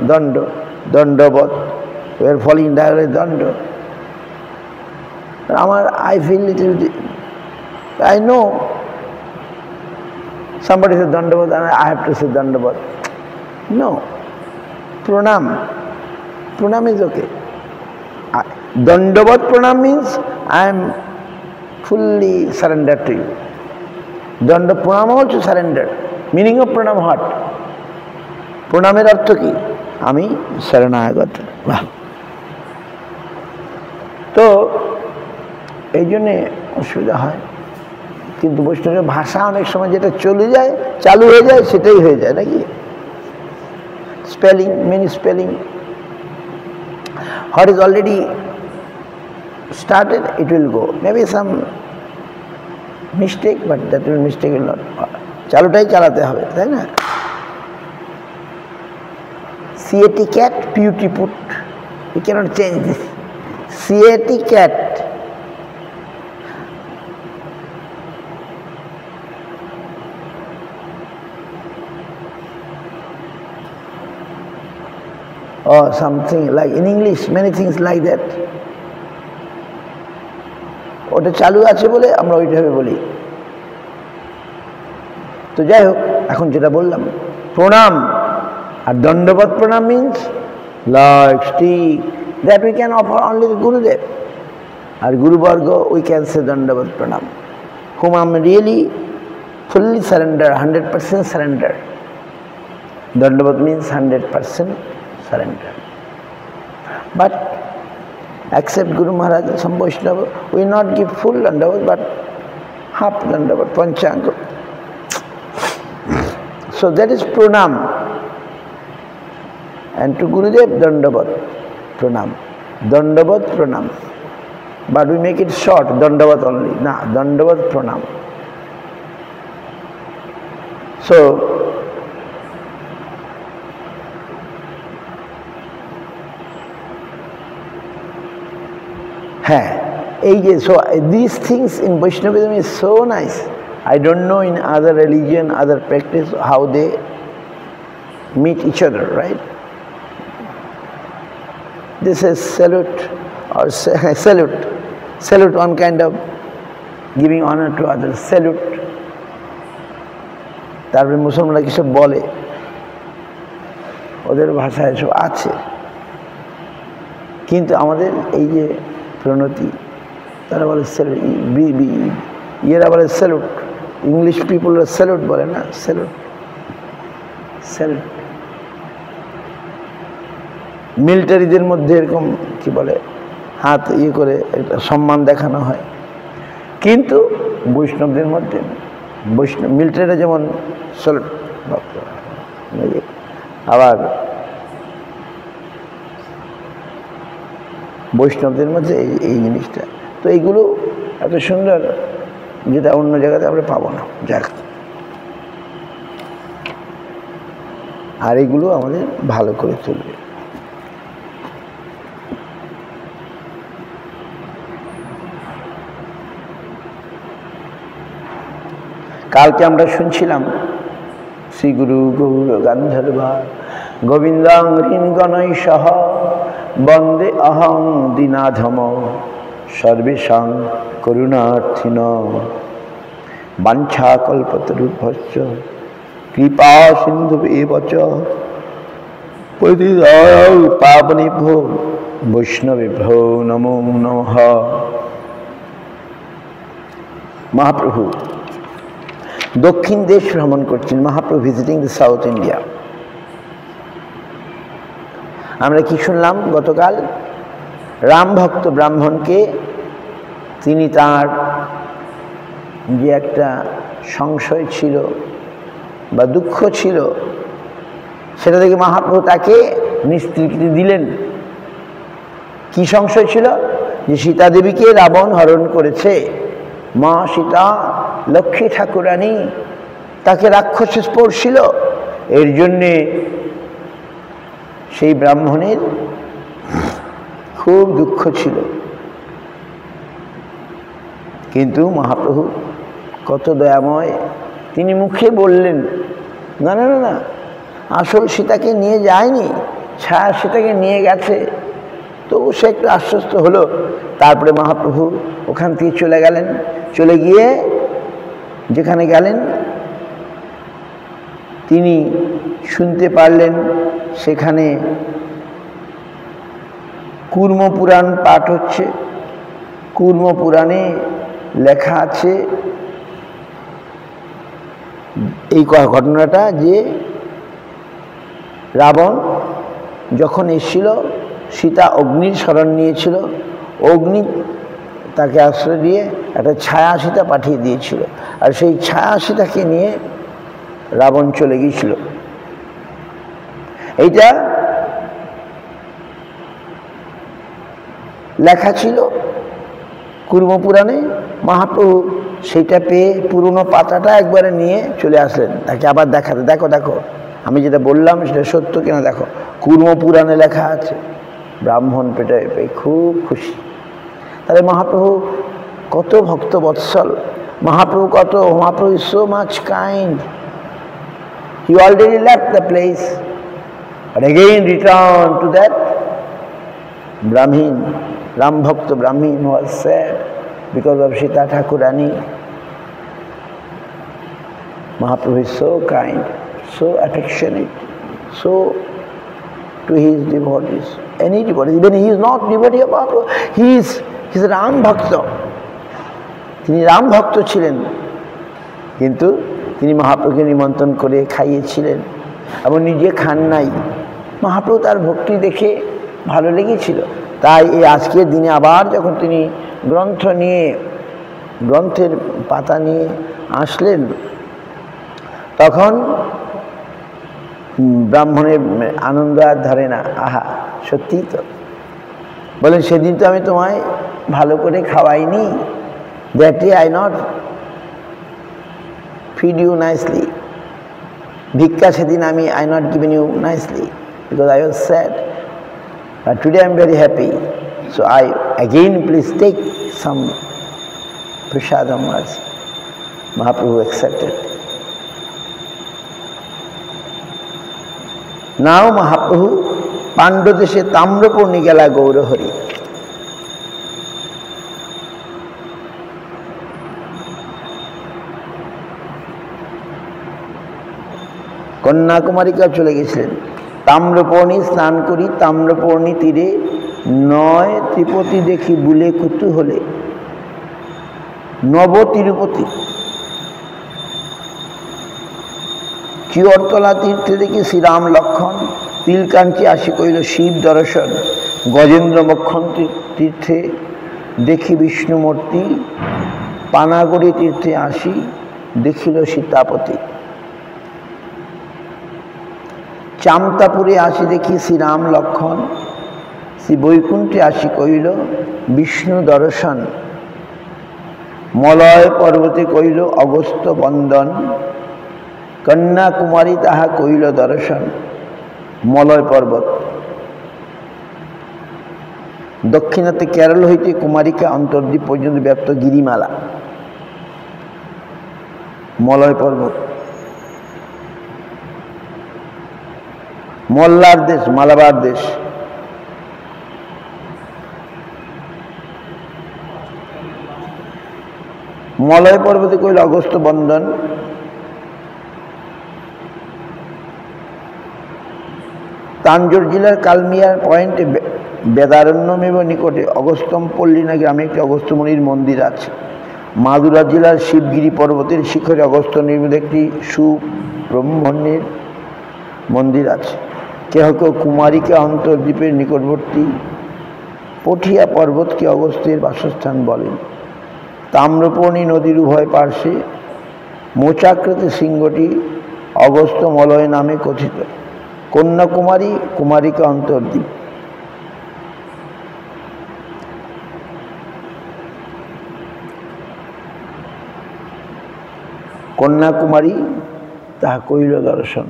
dandabhat. When falling down, danda. I feel little bit, I know somebody says Dandabhat and I have to say Dandabhat. No. Pranam. Pranam is okay. Dandabhat pranam means I am fully surrendered to you. Danda pranam also surrendered. Meaning of pranam what? Pranamer artho ki? Ami saranagath. তো এই জন্যে অসুবিধা হয়। কিন্তু বৈষ্ণবের ভাষা অনেক সময় যেটা চলে যায়, চালু হয়ে যায়, সেটাই হয়ে যায় নাকি? Spelling, many spelling, what is already started, it will go. Maybe some mistake, but that will mistake will not. চালুটাই চালাতে হবে, তাই না? CAT cat, PUT put. We cannot change this. CAT cat. Or something like in English, many things like that. ওটা চালু আছে বলে আমরা ওইভাবে বলি। তো যাই হোক, এখন যেটা বললাম, প্রণাম আর দণ্ডবোধ প্রণাম, means like stick, that we can offer only the গুরুদেব। That we can offer only the Gurudev. That is Dandabhat pranam. Pranam is okay. Danda pranam means like a danda, sastango. Sastango pranam means like a danda, Our Guru Varga, we can say Dandavat Pranam, whom I am really fully surrender, 100% surrender. Dandavat means 100% surrender. But except Guru Maharaj, some Vaishnava, we will not give full Dandavat, but half Dandavat, Panchanga. So that is Pranam. And to Gurudev, Dandavat Pranam. Dandavat Pranam. But we make it short, Dandavat only. Nah, Dandavat Pranam. So, so these things in Vaishnavism is so nice. I don't know in other religion, other practice, how they meet each other, right? This is salute or salute, one kind of giving honor to others, salute. তারপরে মুসলমানরা কিছু বলে, ওদের ভাষায় সব আছে, কিন্তু আমাদের এই যে প্রণতি, তারা বলে স্যালুট, ইয়েরা বলে স্যালুট, ইংলিশ পিপলরা স্যালুট বলে না, স্যালুট স্যালুট। মিলিটারিদের মধ্যে এরকম কি বলে, হাত ইয়ে করে একটা সম্মান দেখানো হয়, কিন্তু বৈষ্ণবদের মধ্যে বৈষ্ণব মিলিটারিরা যেমন স্যালুট, আবার বৈষ্ণবদের মধ্যে এই জিনিসটা। তো এইগুলো এত সুন্দর, যেটা অন্য জায়গাতে আমরা পাবো না। যাক, আর এইগুলো আমাদের ভালো করে চলবে। কালকে আমরা শুনছিলাম শ্রী গুরু গৌর গান্ধর্বা গোবিন্দাং ঋণগণৈ সহ বন্দে অহং দীনাধম সর্বেষাং করুণার্থিন বাঞ্ছা কল্পতরুভ্যশ্চ কৃপা সিন্ধুবেব চ পতিতানাং পাবনেভ্যো বৈষ্ণবেভ্যো নমো নমঃ। মহাপ্রভু দক্ষিণ দেশ ভ্রমণ করছেন, Mahaprabhu visiting the south India. আমরা কি শুনলাম গতকাল? রাম ভক্ত ব্রাহ্মণকে তিনি তার যে একটা সংশয় ছিল বা দুঃখ ছিল, সেটা থেকে মহাপ্রভু তাকে নিস্ত্রীকৃতি দিলেন। কি সংশয় ছিল? যে সীতা দেবীকে রাবণ হরণ করেছে, মা সীতা লক্ষ্মী ঠাকুরানী তাকে রাক্ষসে স্পর্শিল, এর জন্যে সেই ব্রাহ্মণের খুব দুঃখ ছিল। কিন্তু মহাপ্রভু কত দয়াময়, তিনি মুখে বললেন, না না না না, আসল সীতাকে নিয়ে যায়নি, ছায়া সীতাকে নিয়ে গেছে। তো সে একটু আশ্বস্ত হলো। তারপরে মহাপ্রভু ওখান থেকে চলে গেলেন। চলে গিয়ে যেখানে গেলেন তিনি শুনতে পারলেন সেখানে কূর্ম পুরাণ পাঠ হচ্ছে। কূর্ম পুরাণে লেখা আছে এই ঘটনাটা, যে রাবণ যখন এসেছিল, সীতা অগ্নির শরণ নিয়েছিল, অগ্নি তাকে আশ্রয় দিয়ে একটা ছায়া সীতা পাঠিয়ে দিয়েছিল, আর সেই ছায়া সীতাকে নিয়ে রাবণ চলে গিয়েছিল। এইটা লেখা ছিল কূর্ম পুরাণে। মহাপ্রভু সেইটা পেয়ে পুরনো পাতাটা একবারে নিয়ে চলে আসলেন, তাকে আবার দেখাতে, দেখো দেখো আমি যেটা বললাম সেটা সত্য কিনা দেখো, কূর্ম পুরাণে লেখা আছে। ব্রাহ্মণ পেটে পেয়ে খুব খুশি। তাহলে মহাপ্রভু কত ভক্ত বৎসল, Mahaprabhu is so much kind. He already left the place, but again returned to that Brahmin, Ram Bhakta Brahmin was sad because of Sita Thakurani. Mahaprabhu is so kind, so affectionate, so to his devotees. Any devotee, even he is not devotee of Mahaprabhu, he is Ram ভক্ত, তিনি রাম ভক্ত ছিলেন, কিন্তু তিনি মহাপ্রভুকে নিমন্ত্রণ করে খাইয়েছিলেন এবং নিজে খান নাই। মহাপ্রভু তার ভক্তি দেখে ভালো লেগেছিল। তাই এই আজকের দিনে আবার যখন তিনি গ্রন্থের পাতা নিয়ে আসলেন, তখন ব্রাহ্মণের আনন্দ আর ধরে না। আহা, সত্যিই তো বলেন, সেদিন তো আমি তোমায় ভালো করে খাওয়াইনি, that day I not feed you nicely. ভিক্ষা সেদিন আমি I not given you nicely because I was sad. But today I am very happy. So I again please take some prasadam mercy. Mahaprabhu accepted. Now Mahaprabhu Pandodeshe Tamrapurni gela Gaurahari. Kanyakumarika চলে গেছিলেন। তাম্রপর্ণী স্নান করি তাম্রপর্ণী তীরে, নয় ত্রিপতি দেখি বুলে কুতূহলে। নব তিরুপতি চিয়রতলা তীর্থে দেখি শ্রীরাম লক্ষণ, তিলকাঞ্চি আসি কইল শিব দর্শন। গজেন্দ্র মক্ষণ তীর্থে দেখি বিষ্ণুমূর্তি, পানাগড়ি তীর্থে আসি দেখিল সীতাপতি। চামতাপুরে আসি দেখি শ্রীরাম লক্ষণ, শ্রী বৈকুণ্ঠে আসি কইল বিষ্ণু দর্শন। মলয় পর্বতে কইল অগস্ত্য বন্দন, কন্যাকুমারী তাহা কইল দর্শন। মলয় পর্বত দক্ষিণাতে কেরল হইতে কুমারিকা অন্তর্দ্বীপ পর্যন্ত ব্যাপ্ত গিরিমালা মলয় পর্বত। মল্লার দেশ, মালাবার দেশ। মলয় পর্বতে কইল অগস্ত্য বন্দন। তাঞ্জোর জেলার কালমিয়ার পয়েন্টে বেদারণ্যমেব নিকটে অগস্ত্যম পল্লিনা গ্রামে একটি অগস্ত্যমুনির মন্দির আছে। মাদুরা জেলার শিবগিরি পর্বতের শিখরে অগস্ত্য নির্মিত একটি সুব্রহ্মণ্যের মন্দির আছে। কেহ কেউ কুমারিকা অন্তর্দ্বীপের নিকটবর্তী পঠিয়া পর্বতকে অগস্ত্যের বাসস্থান বলেন। তাম্রপর্ণী নদীর উভয় পার্শ্বে মোচাকৃতি শৃঙ্গটি অগস্ত্য মলয় নামে কথিত। কন্যাকুমারী কুমারিকা অন্তর্দ্বীপ। কন্যাকুমারী তাহা কইল দর্শন।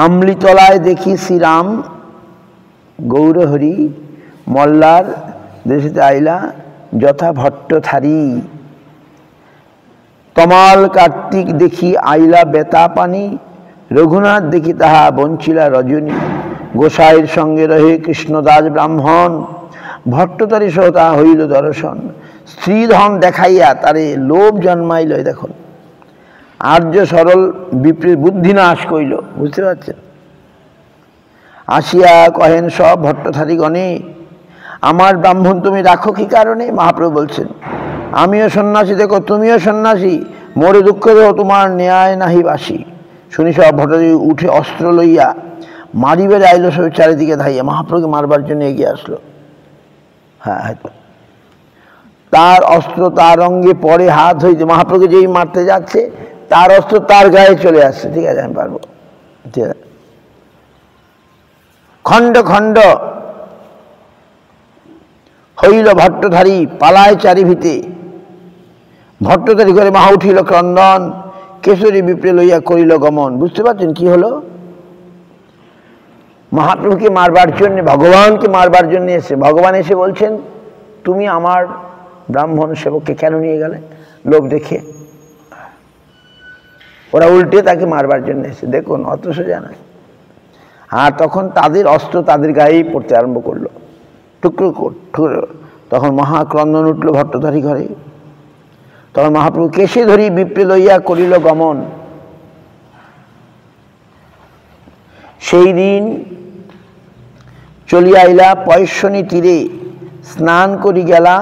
আমলিতলায় দেখি শ্রীরাম গৌরহরি, মল্লার দেশেতে আইলা যথা ভট্টথারী। তমাল কার্তিক দেখি আইলা বেতা পানি, রঘুনাথ দেখি তাহা বঞ্চিলা রজনী। গোসাইয়ের সঙ্গে রহে কৃষ্ণদাস ব্রাহ্মণ, ভট্টতারী সহ তাহা হইল দর্শন। স্ত্রীধন দেখাইয়া তারে লোভ জন্মাইল। দেখুন, আর্য সরল বিপ্রের বুদ্ধি নাশ কইল। বুঝতে পারছেন? আসিয়া কহেন সব ভট্টধারীগণে, আমার ব্রাহ্মণ তুমি রাখো কি কারণে? মহাপ্রভু বলছেন, আমিও সন্ন্যাসী, দেখো তুমিও সন্ন্যাসী, মোরে দুঃখ দেহ তোমার ন্যায় নাহি বাসি। শুনি সব ভট্টাচারী উঠে অস্ত্র লইয়া মারিবে আইল সব চারিদিকে ধাইয়া। মহাপ্রভুকে মারবার জন্য এগিয়ে আসলো। হ্যাঁ, হয়তো তার অস্ত্র তার অঙ্গে পরে হাত হইতে, মহাপ্রভুকে যেই মারতে যাচ্ছে তার অস্ত্র তার গায়ে চলে আসছে। ঠিক আছে, আমি পারবো। ঠিক আছে, খণ্ড খণ্ড হইল ভট্টধারী, পালায় চারিভিতে। ভট্টধারী করে মহা উঠিল ক্রন্দন, কেশরী বিপ্রে লইয়া করিল গমন। বুঝতে পারছেন কি হলো? মহাপ্রভুকে মারবার জন্য, ভগবানকে মারবার জন্য এসে ভগবান এসে বলছেন, তুমি আমার ব্রাহ্মণ সেবককে কেন নিয়ে গেলে? লোভ দেখে ওরা উল্টে তাকে মারবার জন্য এসে। দেখুন, অত সোজা না। আর তখন তাদের অস্ত্র তাদের গায়েই পড়তে আরম্ভ করলো, টুকরো টুকরো। তখন মহাক্রন্দন উঠল ভট্টধারী ঘরে। তখন মহাপ্রভু কেশে ধরি বিপ্রে লইয়া করিল গমন। সেই দিন চলিয়া আইলা পয়স্বনী তীরে, স্নান করি গেলা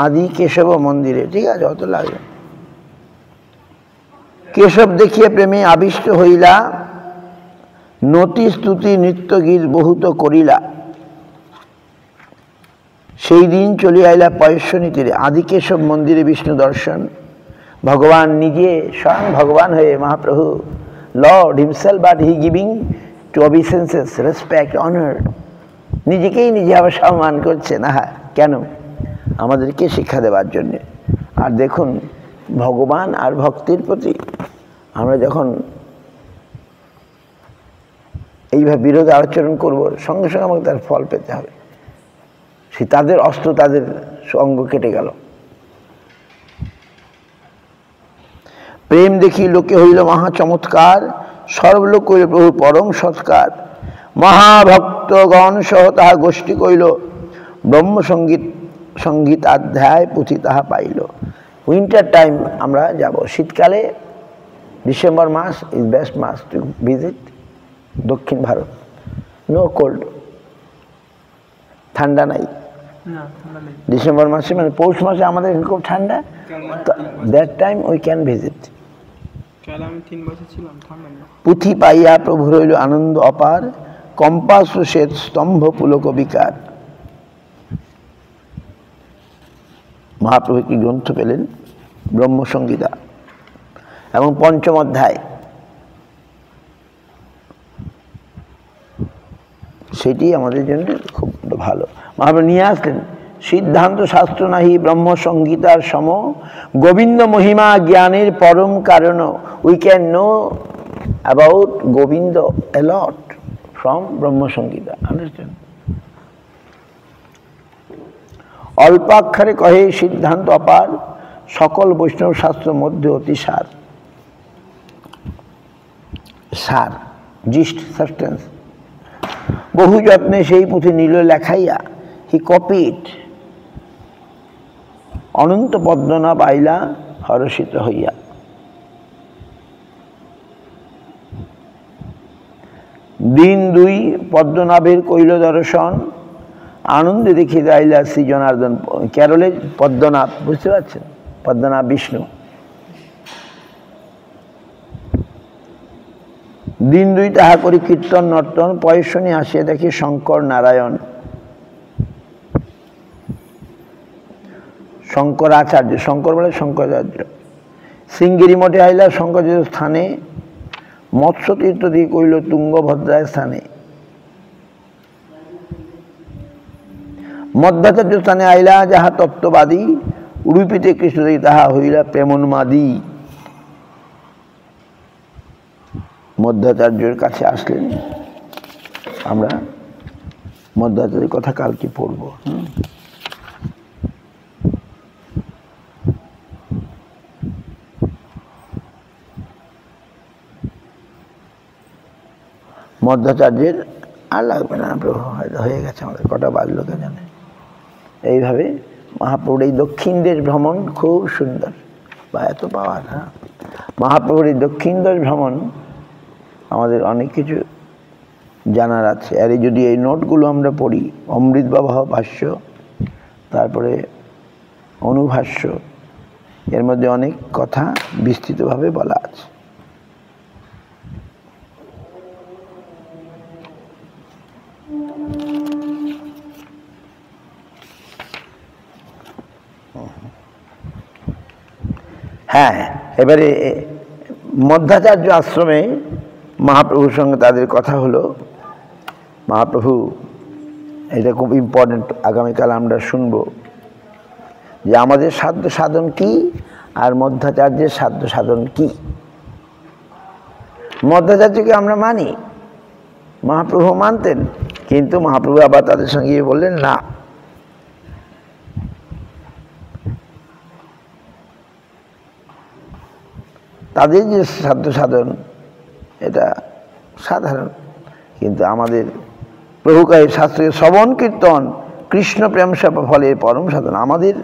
আদি কেশব মন্দিরে। ঠিক আছে, অত লাগবে। কেশব দেখিয়া প্রেমে আবিষ্ট হইলা, নতি স্তুতি নৃত্য গীত বহুত করিলা। সেই দিন চলিয়া আইলা পয়স্বনী তীরে, আদি কেশব মন্দিরে বিষ্ণু দর্শন। ভগবান নিজে স্বয়ং ভগবান হয়ে Mahaprabhu, lord himself, but he giving to obeisances respect, honour, নিজেকেই নিজে আবার সম্মান করছে না। কেন? আমাদেরকে শিক্ষা দেওয়ার জন্যে। আর দেখুন, ভগবান আর ভক্তির প্রতি আমরা যখন এইভাবে বিরোধ আচরণ করব, সঙ্গে সঙ্গে আমাকে তার ফল পেতে হবে। সে তাদের অস্ত্র, তাদের অঙ্গ কেটে গেল। প্রেম দেখি লোকে হইল মহা চমৎকার, সর্বলোক কইল প্রভু পরম সৎকার। মহাভক্তগণ সহ তাহা গোষ্ঠী কইল, ব্রহ্মসঙ্গীত সঙ্গীতাধ্যায় পুঁথি তাহা পাইল। উইন্টার টাইম আমরা যাব, শীতকালে ডিসেম্বর মাস ইজ বেস্ট মাস টু ভিজিট দক্ষিণ ভারত। নো কোল্ড, ঠান্ডা নাই। ডিসেম্বর মাসে মানে পৌষ মাসে আমাদের খুব ঠান্ডা, that time we can visit. পুঁথি পাইয়া প্রভু রইল আনন্দ অপার, কম্পাস শ্বেত স্তম্ভ পুলক বিকার। মহাপ্রভু কি গ্রন্থ পেলেন? ব্রহ্মসংহিতা এবং পঞ্চম অধ্যায়, সেটি আমাদের জন্য খুব ভালো। মহাপ্রভু নিয়ে আসলেন, সিদ্ধান্ত শাস্ত্র নাহি ব্রহ্মসংহিতার সম, গোবিন্দ মহিমা জ্ঞানের পরম কারণ। We can know about Govinda a lot from Brahmasamhita. Understand? অল্পাক্ষরে কহে সিদ্ধান্ত অপার, সকল বৈষ্ণব শাস্ত্র মধ্যে অতি সার। সার, জিস্ট, সাবস্টেন্স। বহু যত্নে সেই পুঁথি নিল লেখাইয়া, হি কপিড, অনন্ত পদ্মনাভ আইলা হরষিত হইয়া। দিন দুই পদ্মনাভের কইল দর্শন, আনন্দে দেখি আইলা শ্রী জনার্দন। কেরলের পদ্মনাভ, বুঝতে পারছেন? পদ্মনাভ বিষ্ণু। দিন দুই তাহা করি কীর্তন নর্তন, পয়স্বনী আসিয়া দেখি শঙ্কর নারায়ণ। শঙ্করাচার্য, শঙ্কর বলে শঙ্করাচার্য। শৃঙ্গেরি মঠে আইলা শঙ্করাচার্য স্থানে, মৎস্য তীর্থ দিয়ে কইল তুঙ্গভদ্রায় স্থানে। মধ্যাচার্য স্থানে আইলা যাহা তত্ত্ববাদী, উড়ুপিতে কৃষ্ণদেবী তাহা হইলা প্রেমোন্মাদী। মধ্যাচার্যের কাছে আসলেন। আমরা মধ্যাচার্যের কথা কালকে পড়ব। মধ্যাচার্যের আর লাগবে না, প্রভু হয়তো হয়ে গেছে, আমাদের কটা বাজলো কে জানে। এইভাবে মহাপ্রভুর এই দক্ষিণ দেশ ভ্রমণ খুব সুন্দর, বা এত পাওয়ার। হ্যাঁ, মহাপ্রভুর এই দক্ষিণ দেশ ভ্রমণ আমাদের অনেক কিছু জানার আছে। আর এই যদি এই নোটগুলো আমরা পড়ি, অমৃত বাবাহ ভাষ্য, তারপরে অনুভাষ্য, এর মধ্যে অনেক কথা বিস্তৃতভাবে বলা আছে। হ্যাঁ, এবারে মধ্যাচার্য আশ্রমে মহাপ্রভুর সঙ্গে তাদের কথা হলো। মহাপ্রভু, এটা খুব ইম্পর্টেন্ট, আগামীকাল আমরা শুনব যে আমাদের সাধ্য সাধন কি আর মধ্যাচার্যের সাধ্য সাধন কি। মধ্যাচার্যকে আমরা মানি, মহাপ্রভু মানতেন, কিন্তু মহাপ্রভু আবার তাদের সঙ্গে বললেন না, তাদের যে সাধ্য সাধন এটা সাধারণ, কিন্তু আমাদের প্রভুকায় শাস্ত্রীয় শ্রবণ কীর্তন কৃষ্ণ প্রেম সেবা ফলের পরম সাধন। আমাদের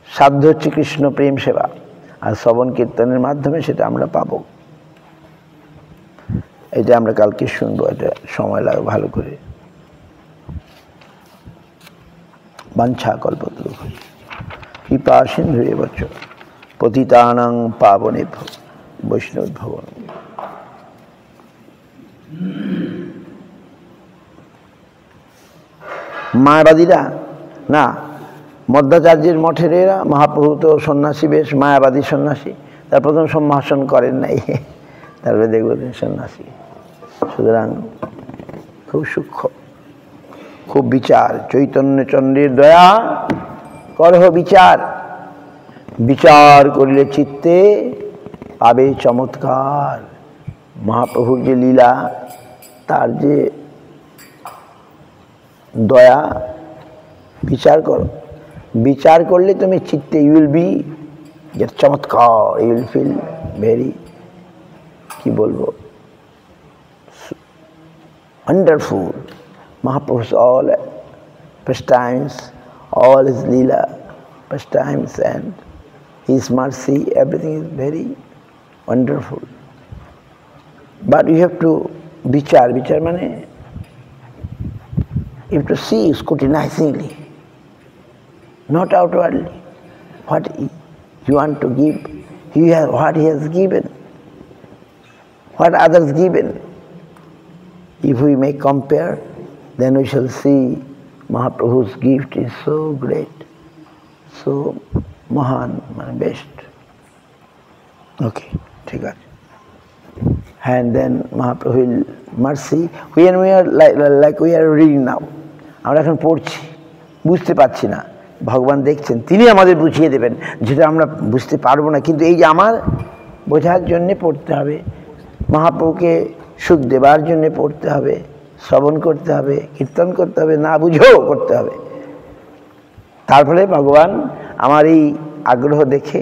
সাধ্য হচ্ছে কৃষ্ণ প্রেম সেবা, আর শ্রবণ কীর্তনের মাধ্যমে সেটা আমরা পাব। এটা আমরা কালকে শুনবো, এটা সময় লাগে ভালো করে। বাঞ্ছাকল্পতরুভ্যশ্চ কৃপা সিন্ধুরেব চ পতিতানাং পাবনেভ্যো বৈষ্ণবেভ্যো নমো নমঃ। মায়াবাদীরা না, মধ্যাচার্যের মঠের এরা, মহাপ্রভু তো সন্ন্যাসী, বেশ মায়াবাদী সন্ন্যাসী, তার প্রথম সম্ভাষণ করেন নাই, তারপরে দেখব সন্ন্যাসী। সুতরাং খুব সূক্ষ্ম, খুব বিচার। চৈতন্যচন্দ্রের দয়া করহ বিচার, বিচার করিলে চিত্তে পাবে চমৎকার। মহাপ্রভুর যে লীলা, তার যে দয়া, বিচার করো, বিচার করলে তুমি চিত্তে ইউ উইল বি গেট চমৎকার, ইউ উইল ফিল ভেরি, কি বলবো, wonderful. Mahaprabhu's all pastimes, all his leela pastimes and his mercy, everything is very wonderful. But you have to vichar. Vichar means you have to see scrutinizingly, not outwardly. What you want to give, what he has given, what others given. If we may compare, then we shall see Mahaprabhu's gift is so great, so Mahan, best. Okay, ঠিক আছে। And then Mahaprabhu's mercy, when we are like we are reading now, আমরা এখন পড়ছি, বুঝতে পারছি না, ভগবান দেখছেন, তিনি আমাদের বুঝিয়ে দেবেন, যেটা আমরা বুঝতে পারবো না, কিন্তু এই যে আমার বোঝার জন্যে পড়তে হবে, মহাপ্রভুকে সুখ দেবার জন্যে পড়তে হবে, শ্রবণ করতে হবে, কীর্তন করতে হবে, না বুঝেও করতে হবে। তার ফলে ভগবান আমার এই আগ্রহ দেখে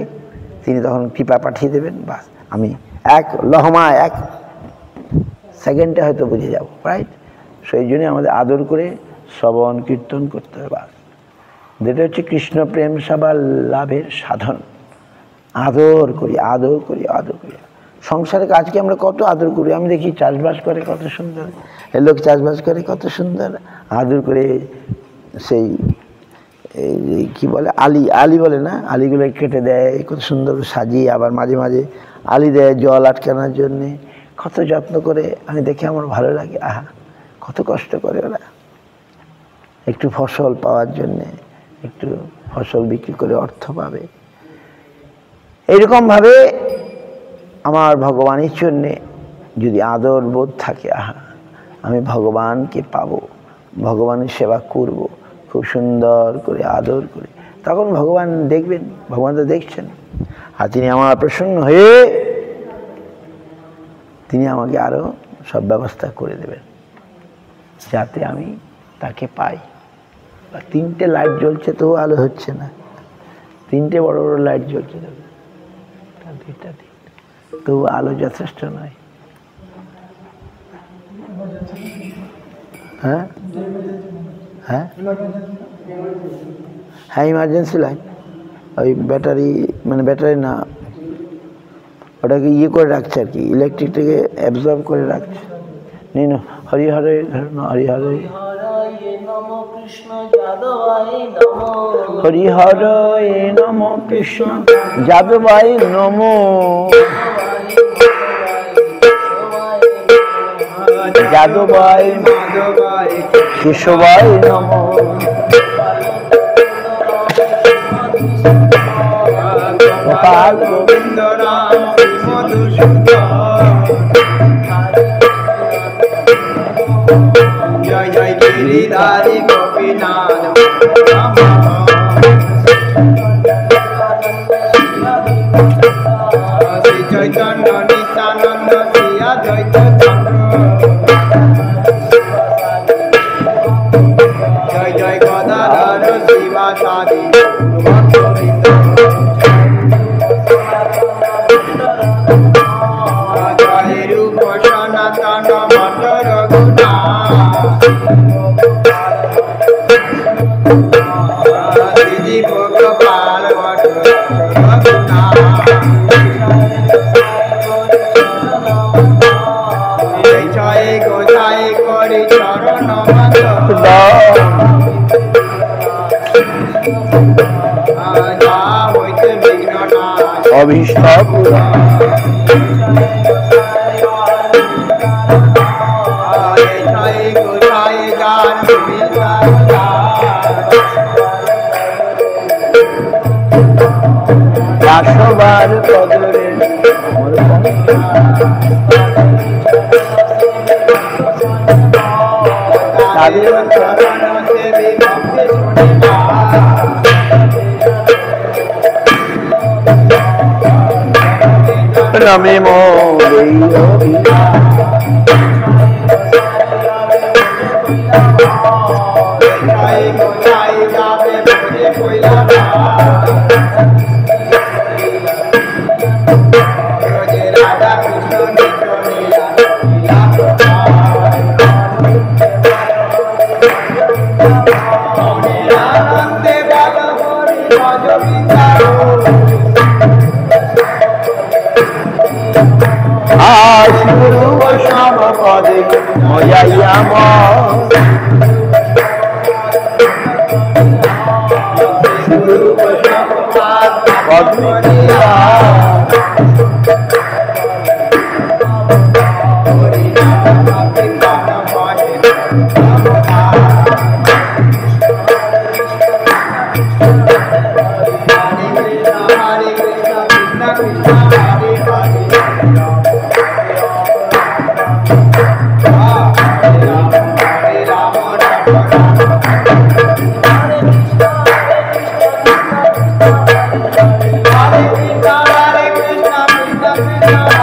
তিনি তখন কৃপা পাঠিয়ে দেবেন। বাস, আমি এক লহমা, এক সেকেন্ডে হয়তো বুঝে যাব, রাইট? সেই জন্যে আমাদের আদর করে শ্রবণ কীর্তন করতে হবে। বাস, যেটা হচ্ছে কৃষ্ণ প্রেম সেবা লাভের সাধন। আদর করি, আদর করি, আদর করি। সংসারের কাজকে আমরা কত আদর করি, আমি দেখি চাষবাস করে কত সুন্দর, এ লোক চাষবাস করে কত সুন্দর আদর করে, সেই কি বলে আলি বলে না, আলিগুলো কেটে দেয়, কত সুন্দর সাজিয়ে, আবার মাঝে মাঝে আলি দেয় জল আটকানোর জন্যে, কত যত্ন করে, আমি দেখে আমার ভালো লাগে। আহা, কত কষ্ট করে ওরা একটু ফসল পাওয়ার জন্যে, একটু ফসল বিক্রি করে অর্থ পাবে। এইরকমভাবে আমার ভগবানের জন্যে যদি আদর বোধ থাকে, আহা, আমি ভগবানকে পাবো, ভগবানের সেবা করব, খুব সুন্দর করে আদর করে, তখন ভগবান দেখবেন, ভগবান তো দেখছেন, আর তিনি আমার প্রসন্ন হয়ে তিনি আমাকে আরও সব ব্যবস্থা করে দেবেন, যাতে আমি তাকে পাই। তিনটে লাইট জ্বলছে, তো আলো হচ্ছে না, তিনটে বড় বড় লাইট জ্বলছে, তো আলো যথেষ্ট নয়। হ্যাঁ হ্যাঁ হ্যাঁ, ইমার্জেন্সি লাইট, ওই ব্যাটারি, ব্যাটারি না, ওটাকে ইয়ে করে রাখছে আর কি, ইলেকট্রিকটাকে অ্যাবজর্ব করে রাখছে। নিন, হরি হরে হরি হরে, হরি হরে নম কৃষ্ণ যাদবায় নমো, যাদবায় কেশবায় নমো, গোপাল গোবিন্দ রাম জয় জয় গিরিধারী গোপীনাথ, শ্রী চৈতন্য নিত্যানন্দ শ্রী অদ্বৈত জয় জয় গদাধর শিবাসাদি জয় রূপ সনাতন মঠ রঘুনাথ, শ্রীজীব গোপাল মঠ রঘুনাথ, জয় গোসাই করি চরণ মত অভীষ্ট পূরণ। আসবার কদরে রমে মোরে শিগুরু বৈষ্ণব পদে মজাইয়া শিগুরু বৈষ্ণব পদে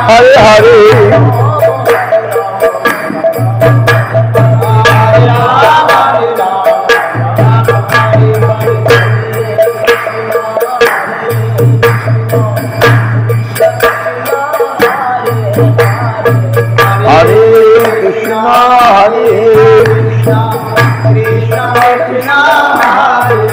हरे हरे हरे कृष्णा कृष्णा कृष्णा हरे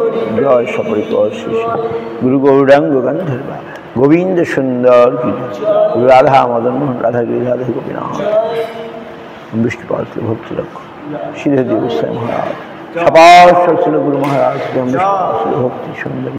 हरे गुरु गौरांग गंधर्वा गोविंद सुंदर राधा मदन मोहन राधा गिरिराधे गोपीनाथ विष्णुपाद भक्ति रखो श्रीधर देव महाराज सपार्षद गुरु महाराज भक्ति सुंदर।